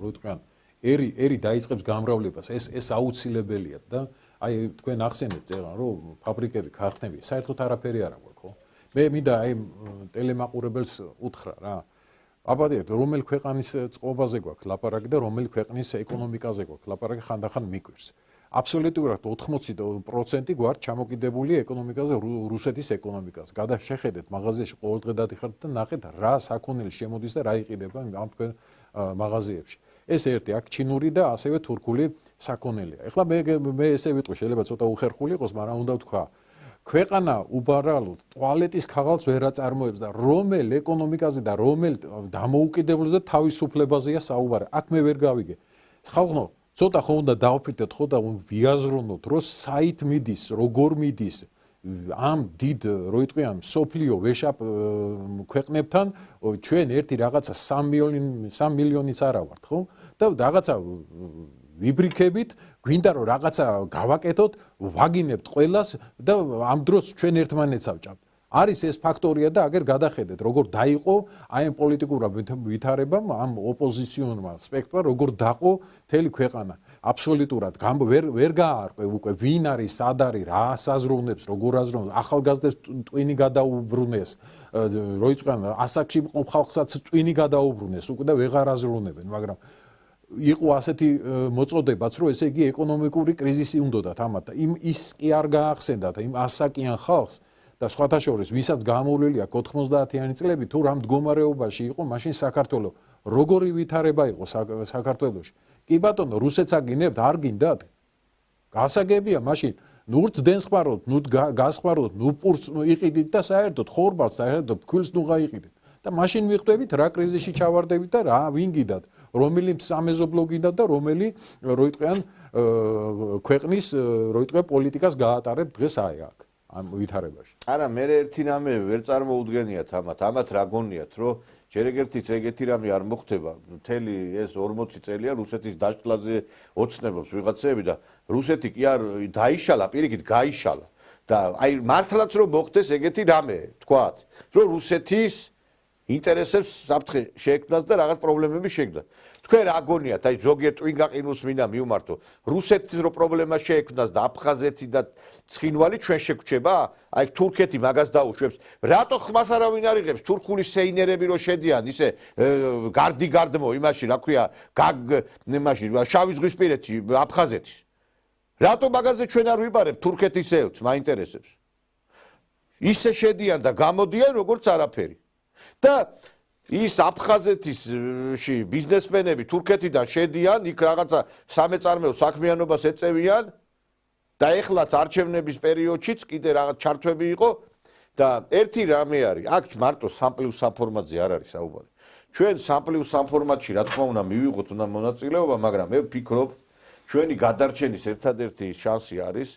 K: რო თქვენ, ერი დაიწყებს გამრავლებას, ეს აუცილებელია და აი თქვენ ახსენეთ წერან, რომ ფაბრიკები, ქარხნები საერთოდ არაფერი არ აქვს, ხო? მე მინდა აი ტელემაყურებელს უთხრა რა. აბადეთ, რომელ ქვეყანის წყობაზე გვაქვს ლაპარაკი და რომელ ქვეყნის ეკონომიკაზე გვაქვს ლაპარაკი ხანდახან მიკვირს. აბსოლუტურად 80% გვაქვს ჩამოკიდებული ეკონომიკაზე, რუსეთის ეკონომიკაზე. გადაშეხედეთ მაღაზიაში ყოველდღე დადიხართ და ნახეთ რა საქონელი შემოდის და რა იყიდება ამ თქვენ მაღაზიებში. ეს ერთი აქ ჩინური და ასევე თურქული საქონელია. ეხლა მე ესე ვიტყვი, შეიძლება ცოტა უხერხული იყოს, მაგრამ უნდა ვთქვა, ქვეყანა უბრალოდ ტუალეტის ქაღალდს ვერ აწარმოებს და რომელ ეკონომიკაზე და რომელ დამოუკიდებლობაზე თავისუფლებაზეა საუბარი. აქ მე ვერ გავიგე. ხალხო, ცოტა ხო უნდა დავფიქრდეთ, ხო და ვიაზროვნოთ, რომ საით მიდის, როგორ მიდის ამ დიდ, რო იტყვიან, სოფლიო ვეშაპ ქვეყნებთან, ჩვენ ერთი რაღაცა 3 მილიონიც არა ვართ, ხო? და რაღაცა ვიბრიქებით, გვინდა რომ რაღაცა გავაკეთოთ, ვაგინებთ ყველას და ამ დროს ჩვენ ერთმანეთს ავჭამთ. არის ეს ფაქტორია და აგერ გადახედეთ, როგორ დაიყო აი ამ პოლიტიკურმა ვითარებამ, ამ ოპოზიციონურმა სპექტრმა, როგორ დაყო მთელი ქვეყანა. აბსოლუტურად ვერ გაარკვე უკვე ვინ არის, სად არის, რა საზრუნებს, როგორ აზრუნებს, ახალგაზრდებს ტვინი გადაუბრუნეს, რო იწვიან ასაკში მყოფ ხალხსაც ტვინი გადაუბრუნეს, უკვე და ვეღარ აზრუნებენ, მაგრამ იყო ასეთი მოწოდებაც, რომ ესე იგი ეკონომიკური კრიზისი უნდათ ამათ და ის კი არ გაახსენდათ იმ ასაკიან ხალხს და სხვათა შორის, ვისაც გამოვლილი აქვს 90-იანი წლები, თუ რამ მდგომარეობაში იყო, მაშინ საქართველო როგორი ვითარება იყო საქართველოში. კი ბატონო, რუსეთს აგინებთ, არ გინდათ? გასაგებია მაშინ, ნურც დენს ხმაროთ, ნუ გასხმაროთ, ნუ პურს იყიდით და საერთოდ ხორბალს საერთოდ ფქვილს ნუ გაიყიდეთ. და მაშინ მიხვდებით რა კრიზისში ჩავარდებით და რა ვინ გიდათ, რომელი სამეზობლო გიდათ და რომელი რო იტყვიან ქვეყნის რო იტყვიან პოლიტიკას გაატარებთ დღეს აი აქ ამ ვითარებაში.
A: არა, მე ერთი რამე ვერ წარმოუდგენიათ ამათ რა გონიათ, რომ ჯერ ეგეთი რამე არ მოხდება. მთელი ეს 40 წელია რუსეთის დაშლაზე ოცნებობს ვიღაცები და რუსეთი კი არ დაიშალა, პირიქით გაიშალა. და აი მართლაც რომ მოხდეს ეგეთი რამე, თქვათ, რომ რუსეთის ინტერესებს საფრთხე შეექმნას და რაღაც პრობლემები შექმნას. თქვენ რა გონიათ, აი ზოგიერთ ტვინგაყინულს მინდა მივმართო, რუსეთის რო პრობლემა შეექმნას და აფხაზეთი და ცხინვალი ჩვენ შეგვჩება? აი თურქეთი მაგას დაუშვებს. რატო ხმას არავინ არ იღებს? თურქული სეინერები რო შედიან, ისე გარდმო იმაში, რა ქვია, იმაში, შავი ზღვისპირეთში, აფხაზეთის. რატო მაგაზე ჩვენ არ ვიპარებთ თურქეთის ელჩს, მაინტერესებს. ისე შედიან და გამოდიან როგორც არაფერი. და ის აფხაზეთში ბიზნესმენები თურქეთიდან შედიან, იქ რაღაცა სამეწარმეო საქმიანობას ეწევიან და ეხლაც არჩევნების პერიოდშიც კიდე რაღაც ჩართვები იყო და ერთი რამე არის, აქ მარტო 3+3 ფორმატზე არ არის საუბარი. ჩვენ 3+3 ფორმატში რა თქმა უნდა მივიღოთ უნდა მონაწილეობა, მაგრამ მე ვფიქრობ, ჩვენი გადარჩენის ერთადერთი შანსი არის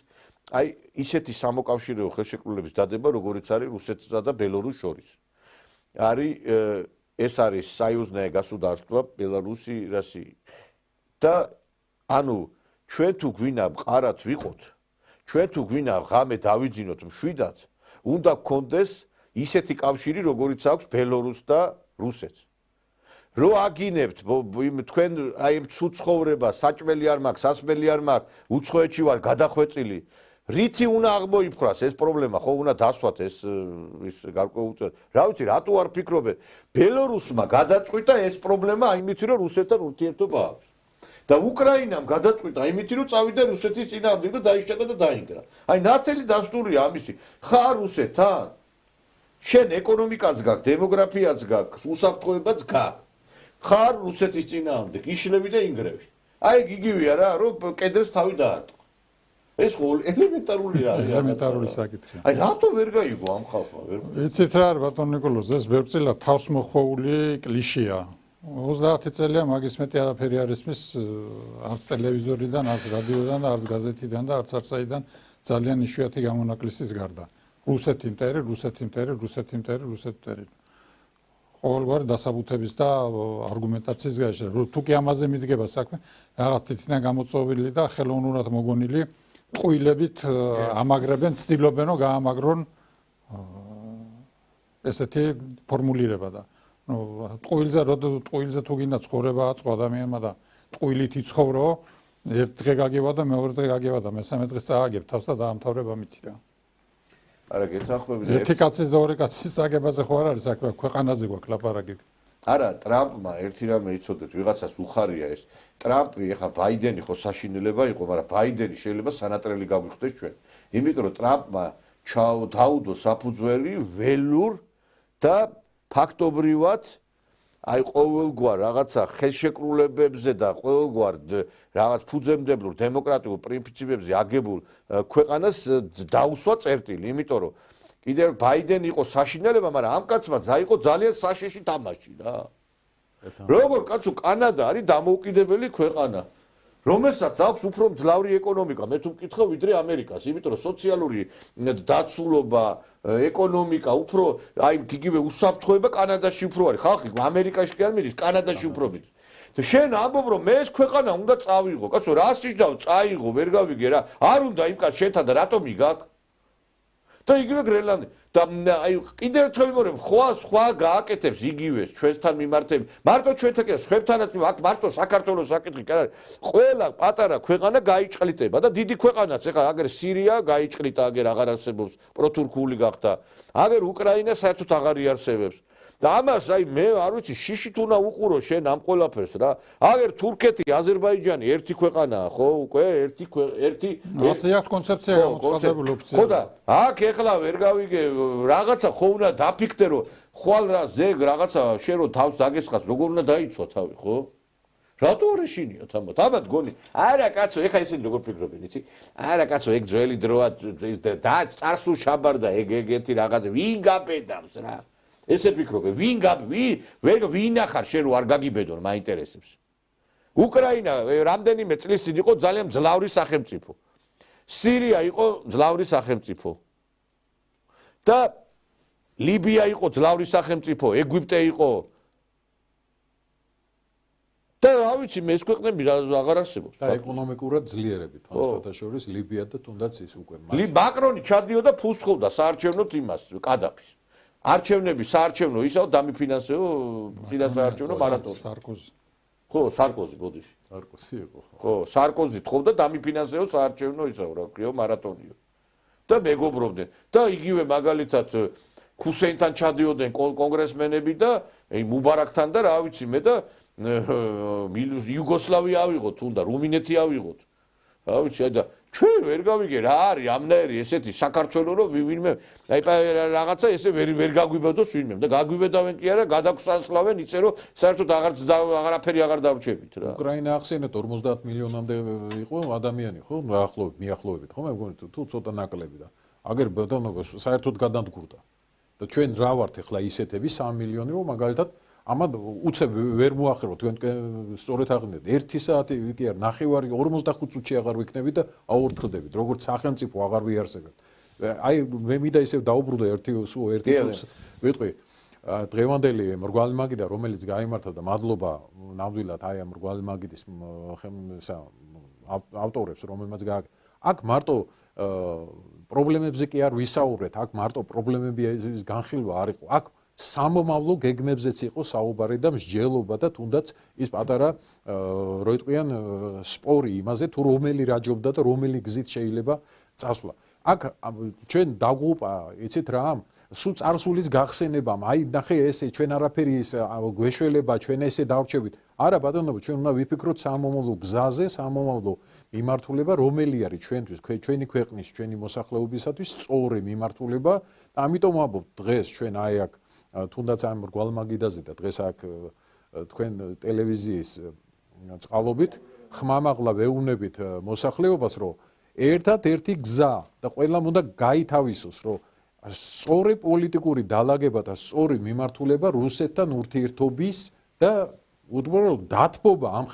A: აი ისეთი სამოკავშირეო ხელშეკრულების დადება, როგორიც არის რუსეთსა და ბელორუსს შორის. ეს არის საიუზნაე გასუდარства ბელარუსი რასი და ანუ ჩვენ თუ გვინა მყარად ვიყოთ, ჩვენ თუ გვინა ღამე დავიძინოთ მშვიდად, უნდა გქონდეს ისეთი კავშირი, როგორიც აქვს ბელორუსს და რუსეთს. რო აგინებთ თქვენ აი მცუც ცხოვრება, საჭმელი არ მაქვს, სასმელი არ მაქვს, უცხოეთში ვარ გადახვეწილი. რითი უნდა აღმოიფხვრას ეს პრობლემა, ხო უნდა დასვათ ეს გარკვეულწილად. რა ვიცი, რატო არ ფიქრობენ? ბელორუსმა გადაწყვიტა ეს პრობლემა აიმითი, რომ რუსეთთან ურთიერთობა აქვს. და უკრაინამ გადაწყვიტა აიმითი, რომ წავიდა რუსეთის წინააღმდეგ და დაიშჭადა და დაინგრა. აი ნათელი დასტურია ამისი. ხარ რუსეთთან? შენ ეკონომიკაც გაქვს, დემოგრაფიაც გაქვს, უსაფრთხოებაც გაქვს. ხარ რუსეთის წინააღმდეგ, იშლები და ინგრევი. აი იგივეა რა, რომ კედელს თავი დაარტყო. ეს ხო ელემენტარული რა არის.
J: ელემენტარული საკითხია.
A: აი რატო ვერ გაიგო ამ ხალხმა?
J: იცით რა არის ბატონ ნიკოლოზ, ეს ბევრწილად თავს მოხვეული კლიშეა. 30 წელია მაგის მეტი არაფერი არ ისმის არც ტელევიზორიდან, არც რადიოდან და არც გაზეთიდან და არც არცაიდან ძალიან იშვიათი გამონაკლისის გარდა. რუსეთი მტერი, რუსეთი მტერი, რუსეთი მტერი, რუსეთი მტერი. ყოველგვარი დასაბუთების და არგუმენტაციის გარეშე. თუ კი ამაზე მიდგება საქმე, რაღაც თითიდან გამოწვეული და ხელოვნურად მოგონილი ტყუილებით ამაგრებენ, ცდილობენ რომ გაამაგრონ ესეთი ფორმულირება და ტყუილზე თუ გინდა ცხოვრება აწყო ადამიანმა და ტყუილით იცხოვრო, ერთ დღე გაგევა და მეორე დღე გაგევა და მესამე დღეს წააგებ თავს და დაამთავრება მითი რა.
A: არა გეთახმები
J: ერთი კაცის და ორი კაცის წაგებაზე ხო არ არის საქმე, ქვეყანაზე გვაქვს ლაპარაკი.
A: არა, ტრამპმა ერთი რამე იცოდეთ, ვიღაცას უხარია ეს. ტრამპი ეხა ბაიდენი ხო საშინელება იყო, მაგრამ ბაიდენი შეიძლება სანატრელი გაგვიხდეს ჩვენ. იმიტომ რომ ტრამპმა დაუდო საფუძველი ველურ და ფაქტობრივად აი ყოველგვარ რაღაცა ხელშეკრულებებზე და ყოველგვარ რაღაც ფუძემდებლურ დემოკრატიულ პრინციპებზე აგებულ ქვეყანას დაუსვა წერტილი, იმიტომ რომ კიდევ ბაიდენი იყო საშინელება, მაგრამ ამ კაცმა დაიყო ძალიან საშიში თამაში რა. როგორ კაცო კანადა არის დამოუკიდებელი ქვეყანა, რომელსაც აქვს უფრო მძლავრი ეკონომიკა, მე თუ მკითხავ ვიდრე ამერიკას, იმიტომ რომ სოციალური დაცულობა, ეკონომიკა უფრო აი იგივე უსაფრთხოება კანადაში უფრო არის. ხალხი ამერიკაში კი არ მიდის, კანადაში უფრო მიდის. და შენ ამბობ რომ მე ეს ქვეყანა უნდა წავიღო, კაცო რა სიჯდავ წაიღო, ვერ გავიგე რა. არ უნდა იმ კაც შეთან და რატომ იგაკ? და იგივე გრენლანდი და აი კიდევ ერთხელ ვიმეორებ, სხვა გააკეთებს იგივეს ჩვენთან მიმართები. მარტო ჩვენთან კი არა, სხვებთანაც აქ მარტო საქართველოს საკითხი კი არის. ყველა პატარა ქვეყანა გაიჭყლიტება და დიდი ქვეყანაც ეხლა აგერ სირია გაიჭყლიტა, აგერ აღარ არსებობს, პროტურქული გახდა. აგერ უკრაინა საერთოდ აღარ იარსებებს. და ამას აი მე არ ვიცი შიშით უნდა უყურო შენ ამ ყველაფერს რა. აგერ თურქეთი, აზერბაიჯანი ერთი ქვეყანაა, ხო, უკვე ერთი
J: ასე აქვს კონცეფცია გამოცხადებული ოფიციალურად.
A: ხო და აქ ეხლა ვერ გავიგე რაღაცა ხო უნდა დაფიქტე რომ ხვალ რა ზეგ რაღაცა შენ რო თავს დაგესხაც როგორ უნდა დაიცვა თავი, ხო? რატო არ ეშინიათ ამათ? ამათ გონი. არა კაცო, ეხა ისინი როგორ ფიქრობენ, იცი? არა კაცო, ეგ ძველი დროა და წარსულ შაბარდა ეგეთი რაღაცა ვინ გაბედავს რა? ესე ფიქრობენ, ვინ ახარ შენ რო არ გაგიბედონ, მაინტერესებს. უკრაინა რამდენიმე წლის წინ იყო ძალიან მძლავრი სახელმწიფო. სირია იყო მძლავრი სახელმწიფო. და ლიბია იყო მძლავრი სახელმწიფო, ეგვიპტე იყო და რა ვიცი მე ეს ქვეყნები აღარ არსებობს.
K: და ეკონომიკურად ძლიერებით სხვათა შორის ლიბია და თუნდაც ის უკვე
A: მაკრონი ჩადიოდა ფულს ხოვდა საარჩევნოდ იმას კადაფის. არჩევნები საარჩევნო ისაო დამიფინანსეო წინასაარჩევნო მარატონი.
J: სარკოზი.
A: ხო, სარკოზი ბოდიში.
K: სარკოზი იყო ხო.
A: ხო, სარკოზი თხოვდა დამიფინანსეო საარჩევნო ისაო რა ქვიო მარატონიო. და მეგობრობდნენ და იგივე მაგალითად ხუსეინთან ჩადიოდნენ კონგრესმენები და მუბარაკთან და რა ვიცი მე და იუგოსლავია ავიღოთ თუნდა რუმინეთი ავიღოთ. რა ვიცი და ჩვენ ვერ გავიგე რა არის ამნაირი ესეთი საქართველოს რომ ვინმე აი რაღაცა ესე ვერ გაგვიბედოს ვინმე და გაგვიბედავენ კი არა გადაგხსანსლავენ ისე რომ საერთოდ აღარაფერი აღარ დავრჩებით რა.
K: უკრაინა ახსენეთ 50 მილიონამდე იყო ადამიანი ხო მიახლოებით ხო მე მგონი თუ ცოტა ნაკლები და აგერ ბატონო საერთოდ გადამდგურდა და ჩვენ რა ვართ ახლა ისეთები 3 მილიონი რომ მაგალითად ამად უცებ ვერ მოახერხოთ თქვენ სწორედ აღნიშნეთ 1 საათი კი არ ნახევარი 45 წუთში აღარ ვიქნებით და აურთხრდებით როგორც სახელმწიფო აღარ ვიარსებებთ აი მე მინდა ისევ დაუბრუნდე ერთი წუთს ვიტყვი დღევანდელი მრგვალი მაგიდა რომელიც გაიმართა და მადლობა ნამდვილად აი ამ მრგვალი მაგიდის ავტორებს რომელმაც აქ მარტო პრობლემებზე კი არ ვისაუბრეთ აქ მარტო პრობლემების განხილვა არ იყო აქ სამომავლო გეგმებზეც იყო საუბარი და მსჯელობა და თუნდაც ის პატარა რო იტყვიან სპორი იმაზე თუ რომელი რაჯობდა და რომელი გზით შეიძლება წასვლა. აქ ჩვენ დაგუყა, იცით რა, სულ წარსულის გახსენებამ, აი ნახე ესე ჩვენ არაფერი გვეშველება, ჩვენ ესე დავრჩებით. არა ბატონო, ჩვენ უნდა ვიფიქროთ სამომავლო გზაზე, სამომავლო მიმართულება, რომელი არის ჩვენთვის, ჩვენი ქვეყნის, ჩვენი მოსახლეობისათვის სწორი მიმართულება. ამიტომ ამბობ დღეს ჩვენ აი აქ თუნდაც ამ მრგვალმაგიდაზე და დღეს აქ თქვენ ტელევიზიის წყალობით ხმამაღლა ვეუბნებით მოსახლეობას, რომ ერთადერთი გზა და ყველამ უნდა გაითავისოს, რომ სწორი პოლიტიკური დალაგება და სწორი მიმართულება რუსეთთან ურთიერთობის და უბრალოდ დათბობა ამ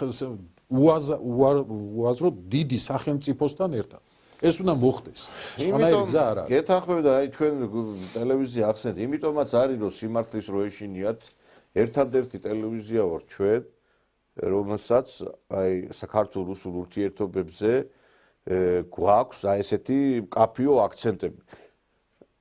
K: უაზრო დიდი სახელმწიფოსთან ერთად. ეს უნდა მოხდეს. სხვანაირი გზა არ არის.
A: გეთანხმები და აი ჩვენ ტელევიზია ახსენეთ, იმიტომაც არის რომ სიმართლის რო ეშინიათ, ერთადერთი ტელევიზია ვარ ჩვენ, რომელსაც აი საქართველოს-რუსულ ურთიერთობებზე გვაქვს აი ესეთი კაფიო აქცენტები.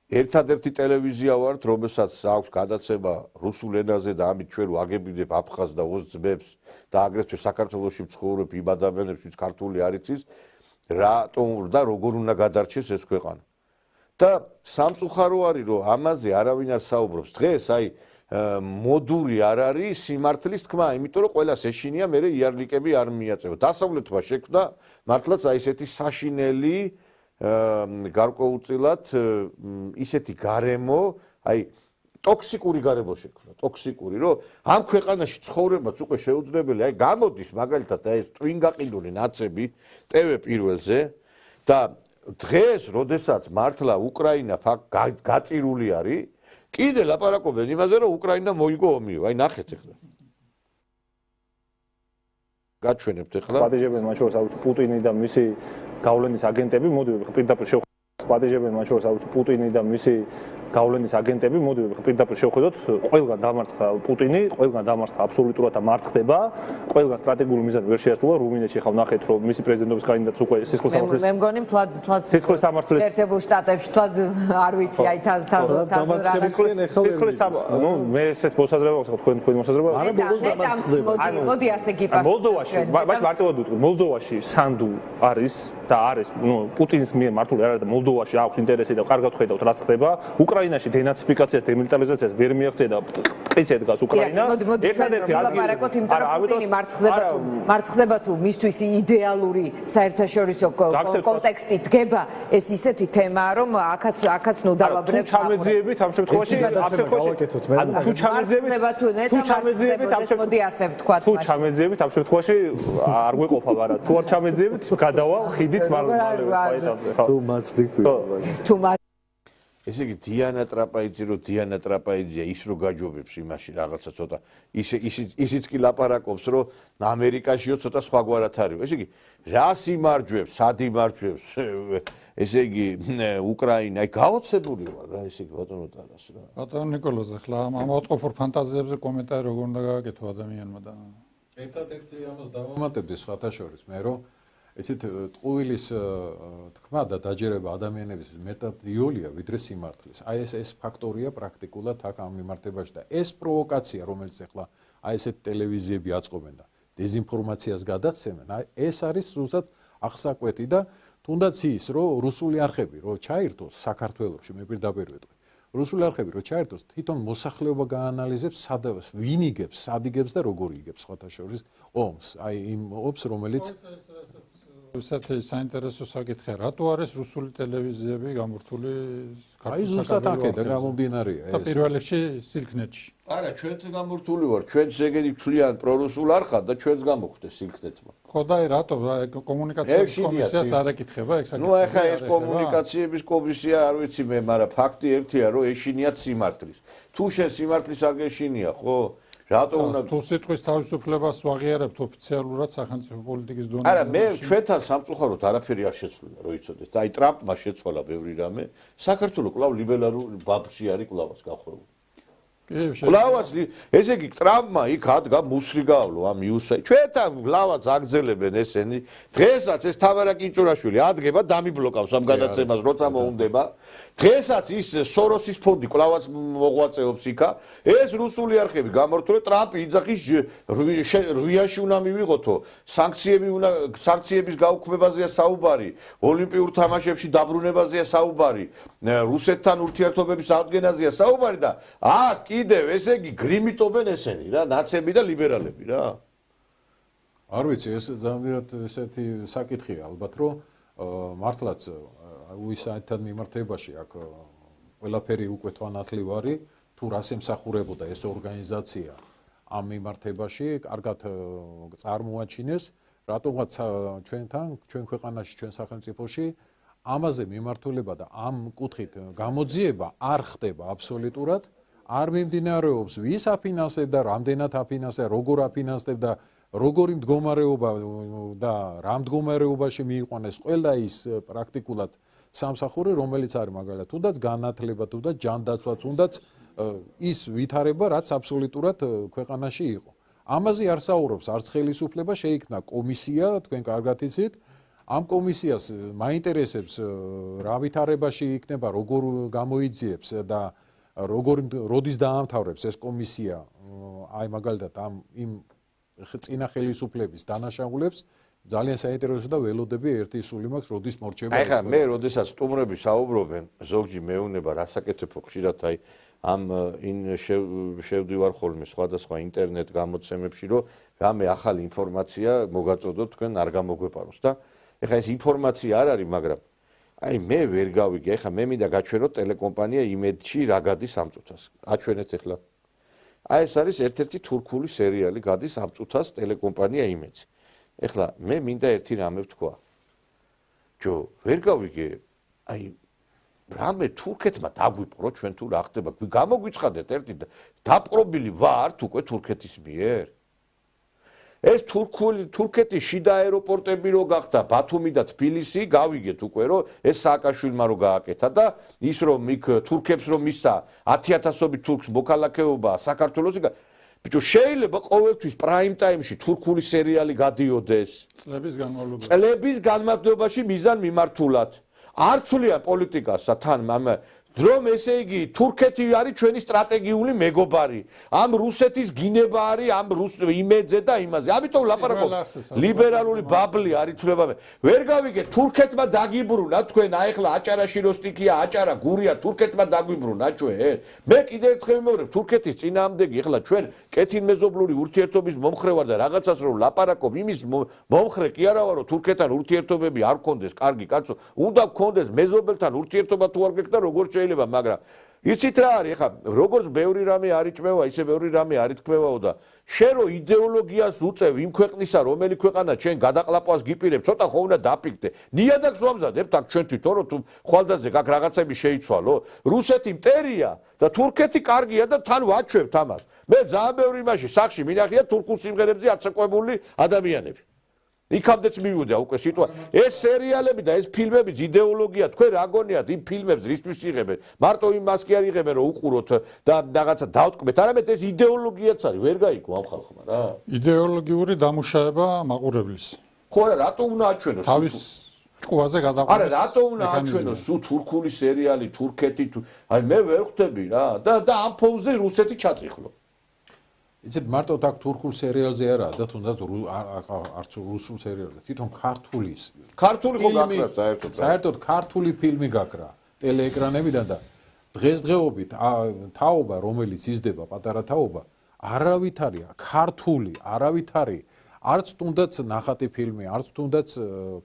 A: ერთადერთი ტელევიზია ვართ, რომელსაც აქვს გადაცემა რუსულ ენაზე და ამით ჩვენ ვაგებინებ აფხაზ და ოზ ძმებს და აგრეთვე საქართველოში მცხოვრებ იმ ადამიანებს, ვინც ქართული არ იცის, რატომ და როგორ უნდა გადარჩეს ეს ქვეყანა. და სამწუხარო არის, რომ ამაზე არავინ არ საუბრობს. დღეს აი მოდური არ არის სიმართლის თქმა, იმიტომ რომ ყველას ეშინია, მე იარლიკები არ მიაწევა. დასავლეთმა შექმნა მართლაც აი ესეთი საშინელი გარკვეულწილად ისეთი გარემო, აი ტოქსიკური გარემო შექმნა, ტოქსიკური, რომ ამ ქვეყანაში ცხოვრებაც უკვე შეუძლებელი, აი გამოდის მაგალითად აი ეს ტვინგაყიდული ნაცები TV პირველზე და დღეს, როდესაც მართლა უკრაინა გაწირული არის, კიდე ლაპარაკობენ იმაზე, რომ უკრაინა მოიგო ომიო, აი ნახეთ ახლა. გაჩვენებთ ახლა.
L: პატიჟებენ მათ შორის აქვს პუტინი და მისი გავლენის აგენტები, მოდივები პირდაპირ შევხვდებით. პატიჟებენ მათ შორის აქვს პუტინი და მისი გავლენის აგენტები, მოდივები პირდაპირ შევხვდებით. ყველგან დამარცხა პუტინი, ყველგან დამარცხა აბსოლუტურად და მარცხდება. ყველგან სტრატეგიული მიზანი ვერ შეასრულა. რუმინეთში ხავ ნახეთ, რომ მისი პრეზიდენტობის კანდიდატს უკვე სისხლის სამართლის
D: მე მგონი თლად
L: სისხლის სამართლის
D: ერთებულ შტატებში თლად არ ვიცი, აი
L: სისხლის ნუ მე ესეთ მოსაზრება აქვს თქვენ მოსაზრება.
D: მოდი ასე გიპასუხოთ.
L: მოლდოვაში, բայց მარტივად ვიტყვი, მოლდოვაში სანდუ არის და არის, ნუ პუტინის მიერ მართული არ არის და მოლდოვაში აქვს ინტერესი და კარგად ხედავთ რაც ხდება. უკრაინაში დენაციფიკაციას, დემილიტარიზაციას ვერ მიაღწია და ტყის ედგას უკრაინა.
D: ერთადერთი ლაპარაკობთ იმიტომ რომ პუტინი მარცხდება თუ მისთვის იდეალური საერთაშორისო კონტექსტი დგება, ეს ისეთი თემაა რომ აქაც ნუ დავაბრუნებთ.
L: თუ ჩამეძიებით ამ შემთხვევაში თუ ჩამეძიებით
D: მოდი ასე ვთქვათ.
L: თუ ჩამეძიებით ამ შემთხვევაში არ გვეყოფა არა. თუ არ ჩამეძიებით გადავა ხიდით მალე ფაიტავზე.
M: თუ მაცდიქვი.
D: თუ
A: ესე იგი დიანა ტრაპაიძე რო დიანა ტრაპაიძეა ის რო გაჯობებს იმაში რაღაცა ცოტა ისიც კი ლაპარაკობს რომ ამერიკაშიო ცოტა სხვაგვარად არის. ესე იგი რას იმარჯვებს, სად იმარჯვებს ესე იგი უკრაინა აი გაოცებული ვარ რა ესე იგი ბატონო ტარას რა.
J: ბატონო ნიკოლოზ ახლა ამ ავადმყოფურ ფანტაზიებზე კომენტარი როგორ უნდა გააკეთო ადამიანმა და
K: ერთადერთი ამას დავამატებდი სხვათა შორის მე რომ ესეთ ტყუილის თქმა და დაჯერება ადამიანების მეტად იოლია ვიდრე სიმართლის. აი ეს ფაქტორია პრაქტიკულად აქ ამ მიმართებაში და ეს პროვოკაცია რომელიც ახლა აი ესეთ ტელევიზიები აწყობენ და დეზინფორმაციას გადაცემენ, აი ეს არის ზუსტად აღსაკვეთი და თუნდაც ის რომ რუსული არხები რომ ჩაირთოს საქართველოში მე პირდაპირ ვიტყვი. რუსული არხები რომ ჩაირთოს თვითონ მოსახლეობა გაანალიზებს სადაც ვინ იგებს, სად იგებს და როგორ იგებს სხვათა შორის ომს. აი იმ ომს რომელიც
J: ისეთი საინტერესო საკითხია, რატო არის რუსული ტელევიზიები გამორთული
K: აი ზუსტად აქედან გამომდინარეა ეს.
J: და პირველ რიგში სილქნეტში.
A: არა, ჩვენც გამორთული ვარ, ჩვენც ეგენი თვლიან პრორუსულ არხად და ჩვენც გამოგვხდეს სილქნეტმა.
J: ხო და რატო კომუნიკაციების კომისიას არ ეკითხება ეგ საკითხი?
A: ნუ ახლა ეს კომუნიკაციების კომისია არ ვიცი მე, მაგრამ ფაქტი ერთია, რომ ეშინიათ სიმართლის. თუ შენ სიმართლის არ გეშინია, ხო? რატო უნდა
J: თუ სიტყვის თავისუფლებას ვაღიარებთ ოფიციალურად სახელმწიფო პოლიტიკის დონეზე?
A: არა, მე ჩვენთან სამწუხაროდ არაფერი არ შეცვლილა, რო იცოდეთ. აი ტრამპმა შეცვალა ბევრი რამე, საქართველოს კვლავ ლიბერალურ ბაბში არის კვლავაც გახვეული. კვლავაც ესე იგი ტრამპმა იქ ადგა მუსრი გავლო ამ იუსაი. ჩვენთან კვლავაც აგზელებენ ესენი. დღესაც ეს თამარა კინჭურაშვილი ადგება დამიბლოკავს ამ გადაცემას, როცა მოუნდება. დღესაც ის სოროსის ფონდი კვლავაც მოღვაწეობს იქა. ეს რუსული არხები გამორთული ტრამპი იძახის რვიაში უნდა მივიღოთო. სანქციების გაუქმებაზეა საუბარი, ოლიმპიურ თამაშებში დაბრუნებაზეა საუბარი, რუსეთთან ურთიერთობების აღდგენაზეა საუბარი და აქ კიდევ ესე იგი გრიმიტობენ ესენი რა, ნაცები და ლიბერალები რა.
K: არ ვიცი, ეს ზამბირად ესეთი საკითხია ალბათ, რომ მართლაც უისაეთთან მიმართებაში აქ ყველაფერი უკვე თვალნათლივ არის, თუ რას ემსახურებოდა ეს ორგანიზაცია ამ მიმართებაში, კარგად წარმოაჩინეს, რატომღაც ჩვენთან, ჩვენ ქვეყანაში, ჩვენ სახელმწიფოში ამაზე მიმართულება და ამ კუთხით გამოძიება არ ხდება აბსოლუტურად. არ მიმდინარეობს ვის აფინანსებდა, რამდენად აფინანსებდა, როგორ აფინანსებდა, როგორი მდგომარეობა და რა მდგომარეობაში მიიყვანეს ყველა ის პრაქტიკულად სამსახური, რომელიც არის მაგალითად თუნდაც განათლება, თუნდაც ჯანდაცვა, თუნდაც ის ვითარება, რაც აბსოლუტურად ქვეყანაში იყო. ამაზე არ საუბრობს არც ხელისუფლება, შეიქმნა კომისია, თქვენ კარგად იცით. ამ კომისიას მაინტერესებს რა ვითარებაში იქნება, როგორ გამოიძიებს და როდის დაამთავრებს ეს კომისია აი მაგალითად ამ იმ წინა ხელისუფლების დანაშაულებს ძალიან საინტერესო და ველოდები ერთი სული მაქვს როდის მორჩება ეს.
A: ახლა მე როდესაც სტუმრები საუბრობენ, ზოგჯერ მეუნება რასაკეთებო ხშირად აი ამ შევდივარ ხოლმე სხვადასხვა ინტერნეტ გამოცემებში, რომ რამე ახალი ინფორმაცია მოგაწოდოთ თქვენ არ გამოგვეპაროს და ახლა ეს ინფორმაცია არ არის, მაგრამ აი მე ვერ გავიგე, ახლა მე მინდა გაჩვენოთ ტელეკომპანია იმედში რა გადის ამ წუთას. აჩვენეთ ახლა. აი ეს არის ერთ-ერთი თურქული სერიალი გადის ამ წუთას ტელეკომპანია იმედში. ახლა მე მინდა ერთი რამე ვთქვა. ჯო, ვერ გავიგე, აი რამე თურქეთმა დაგვიპყრო ჩვენ თუ რა ხდება? გამოგვიცხადეთ ერთი დაპყრობილი ვართ უკვე თურქეთის მიერ? ეს თურქეთის შიდა აეროპორტები რო გახდა ბათუმი და თბილისი, გავიგეთ უკვე რომ ეს სააკაშვილმა რო გააკეთა და ის რომ იქ თურქებს რომ მისცა 10,000-ობით თურქს მოქალაქეობა საქართველოსი, ბიჭო შეიძლება ყოველთვის პრაიმ ტაიმში თურქული სერიალი გადიოდეს წლების განმავლობაში მიზან მიმართულად. არ ცვლიან პოლიტიკასა თან რომ ესე იგი თურქეთი არის ჩვენი სტრატეგიული მეგობარი. ამ რუსეთის გინება არის ამ იმედზე და იმაზე. ამიტომ ლაპარაკობ ლიბერალური ბაბლი არის ცვლება. ვერ გავიგე თურქეთმა დაგიბრუნა თქვენ აი ახლა აჭარაში რო სტიქია, აჭარა გურია თურქეთმა დაგვიბრუნა ჩვენ. მე კიდევ ერთხელ ვიმეორებ თურქეთის წინააღმდეგი ახლა ჩვენ კეთილმეზობლური ურთიერთობის მომხრე ვარ და რაღაცას რო ლაპარაკობ იმის მომხრე კი არა ვარო თურქეთთან ურთიერთობები არ გქონდეს, კარგი კაცო, უნდა გქონდეს მეზობელთან ურთიერთობა თუ არ გექნა როგორ მაგრამ იცით რა არის ახლა როგორც ბევრი რამე არ იჭმევა ისე ბევრი რამე არ ითქმევაო და შენ რო იდეოლოგიას უწევ იმ ქვეყნისა რომელი ქვეყანა ჩვენ გადაყლაპვას გიპირებ ცოტა ხო უნდა დაფიქრდე ნიადაგს ვამზადებთ აქ ჩვენ თვითონ რომ თუ ხვალდაზე გაკ რაღაცები შეიცვალო რუსეთი მტერია და თურქეთი კარგია და თან ვაჩვევთ ამას მე ძალიან ბევრი იმაში სახში მინახია თურქულ სიმღერებზე აცეკვებული ადამიანები იქამდეც მივიდა უკვე სიტყვა. ეს სერიალები და ეს ფილმების იდეოლოგია, თქვენ რა გონიათ იმ ფილმებს რისთვის იღებენ? მარტო იმას კი არ იღებენ, რომ უყუროთ და რაღაცა დავტკბეთ, არამედ ეს იდეოლოგიაც არის, ვერ გაიგო ამ ხალხმა რა.
J: იდეოლოგიური დამუშავება მაყურებლის.
A: ხო არა, რატო უნდა აჩვენოს?
J: თავის ჭკუაზე გადაყვანას.
A: არა, რატო უნდა აჩვენოს სულ თურქული სერიალი, თურქეთი თუ აი მე ვერ ხვდები რა და ამ ფონზე რუსეთი ჩაწიხლო.
K: იცით მარტო აქ თურქულ სერიალზე არაა და თუნდაც არც რუსულ სერიალზე თვითონ ქართული
A: ხო გაქრა
K: საერთოდ ქართული ფილმი გაქრა ტელეეკრანებიდან და დღესდღეობით თაობა რომელიც იზრდება პატარა თაობა არავით არია ქართული არავით არის არც თუნდაც ნახატი ფილმი არც თუნდაც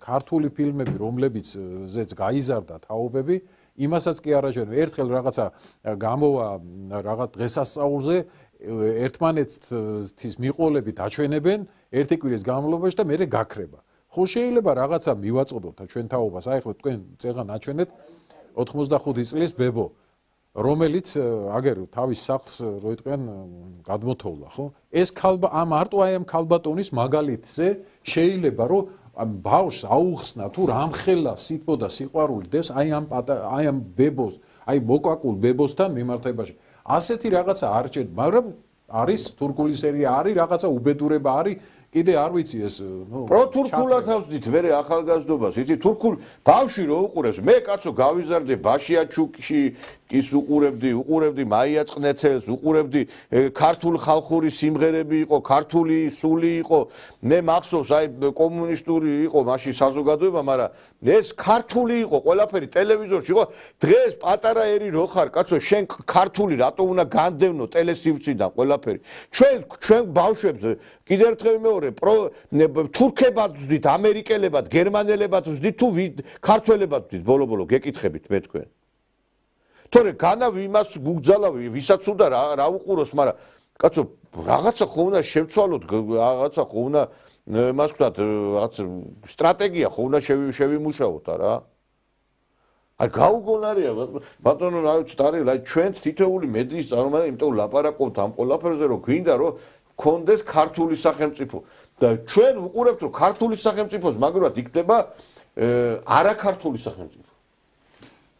K: ქართული ფილმები რომლებიცზეც გაიზარდა თაობები იმასაც კი არაჩვენებ ერთხელ რაღაცა გამოვა რაღაც დღესასწაულზე ერთმანეთის მიყოლებით აჩვენებენ ერთი კვირის განმავლობაში და მერე გაქრება. ხო შეიძლება რაღაცა მივაწყდოთ ჩვენ თაობას. აი ხო თქვენ წეღან აჩვენეთ 85 წლის ბებო, რომელიც აგერ თავის სახლს რო იტყვიან გადმოთოვლა, ხო? ეს ამ მარტო აი ამ ქალბატონის მაგალითზე შეიძლება რომ ბავშვს აუხსნა თუ რამხელა სიტყვა და სიყვარული დევს აი ამ ბებოს, აი მოკვაკულ ბებოსთან მიმართებაში. ასეთი რაღაცა არ ჭირდება, მაგრამ არის თურქული სერია, არის რაღაცა უბედურება, არის კიდე არ ვიცი ეს,
A: პრო თურქულად ავსდით, მერე ახალგაზრდობას, იცი თურქულ ბავშვი რო უყურებს, მე კაცო გავიზარდე ბაშიაჩუკში ის უყურებდი მაია წყნეთელს, უყურებდი ქართულ ხალხური სიმღერები იყო, ქართული სული იყო, მე მახსოვს აი კომუნისტური იყო მაშინ საზოგადოება, მაგრამ ეს ქართული იყო, ყველაფერი ტელევიზორში იყო. დღეს პატარა ერი რო ხარ, კაცო, შენ ქართული რატო უნდა განდევნო ტელესივრციდან ყველაფერი. ჩვენ ბავშვებს კიდევ ერთხელ მეორე თურქებად ვზდით, ამერიკელებად, გერმანელებად ვზდით თუ ქართველებად ვზდით, ბოლო გეკითხებით მე თქვენ. თორე განა იმას გუგძალავი, ვისაც უნდა რა უყუროს, მაგრამ კაცო, რაღაცა ხო უნდა შევცვალოთ, რაღაცა ხო უნდა მას ვთქვათ, რაღაც სტრატეგია ხო უნდა შევიმუშაოთ რა. აი გაუგონარია, ბატონო, რა ვიცი, აი ჩვენც თითოეული მედიის წარმომადგენელი, იმიტომ ლაპარაკობთ ამ ყველაფერზე, რომ გვინდა რომ კონდეს ქართული სახელმწიფო და ჩვენ უყურებთ რომ ქართული სახელმწიფოს მაგრად იქნება არაქართული სახელმწიფო.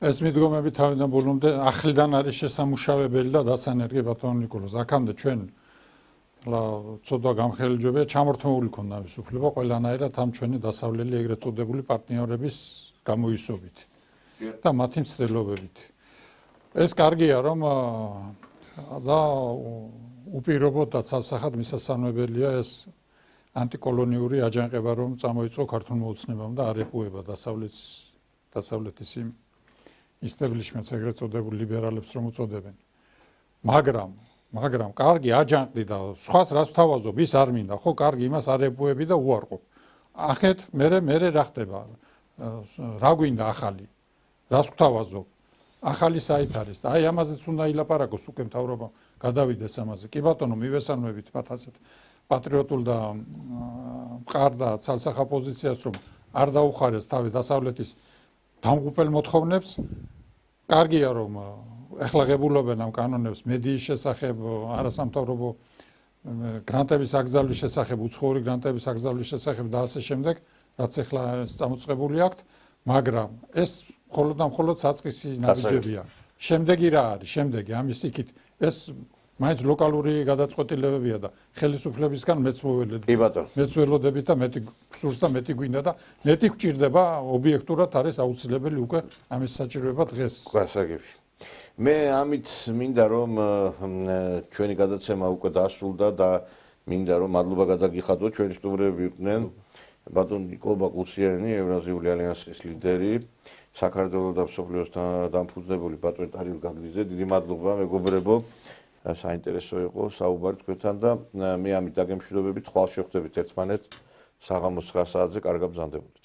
J: ეს მიდგომები თავიდან ბოლომდე ახლიდან არის შესამუშავებელი და დასანერგი ბატონო ნიკოლოზ. აქამდე ჩვენ ცოტა გამხელჯებია ჩამორთმეული ქონდა ამის უფლება ყველანაირად ამ ჩვენი დასავლელი ეგრეთ წოდებული პარტნიორების გამოისობით და მათი მცდელობებით. ეს კარგია რომ და უპირობოდ და სასახად მისასალმებელია ეს ანტიკოლონიური აჯანყება რომ წამოიწყო ქართულ მოუცნებამ და არ ეპუება დასავლეთის იმ establishments ეგრეთ წოდებულ ლიბერალებს რომ უწოდებენ. მაგრამ კარგი აჯანყდი და სხვას რას ვთავაზობ ის არ მინდა, ხო კარგი იმას არ ეპუები და უარყოფ. ახეთ მერე რა ხდება? რა გვინდა ახალი? რას ვთავაზობ? ახალი საით არის და აი ამაზეც უნდა ილაპარაკოს უკვე მთავრობა გადავიდეს ამაზე. კი ბატონო, მივესალმებით მათ ასეთ პატრიოტულ და მყარ და ცალსახა პოზიციას რომ არ დაუხარეს თავი დასავლეთის დამღუპელ მოთხოვნებს. კარგია რომ ეხლა ღებულობენ ამ კანონებს მედიის შესახებ, არასამთავრობო გრანტების აკრძალვის შესახებ, უცხოური გრანტების აკრძალვის შესახებ და ასე შემდეგ, რაც ეხლა წამოწყებული აქვთ, მაგრამ ეს მხოლოდ და მხოლოდ საწყისი ნაბიჯებია. შემდეგი რა არის? შემდეგი ამის იქით ეს მაინც ლოკალური გადაწყვეტილებებია და ხელისუფლებისგან მეც მოველედ.
A: კი ბატონო.
J: მეც ველოდებით და მეტი სურს და მეტი გვინდა და მეტი გვჭირდება ობიექტურად არის აუცილებელი უკვე ამის საჭიროება დღეს.
A: გასაგები. მე ამით მინდა რომ ჩვენი გადაცემა უკვე დასრულდა და მინდა რომ მადლობა გადაგიხადოთ ჩვენი სტუმრები იყვნენ ბატონ ნიკო ბაკურსიანი, ევრაზიული ალიანსის ლიდერი, საქართველოს და მსოფლიოს დამფუძნებელი ბატონ ტარიელ გაგრძიძე, დიდი მადლობა მეგობრებო. საინტერესო იყო საუბარი თქვენთან და მე ამით დაგემშვიდობებით, ხვალ შევხვდებით ერთმანეთს საღამოს 9 საათზე, კარგად ბრძანდებოდეთ.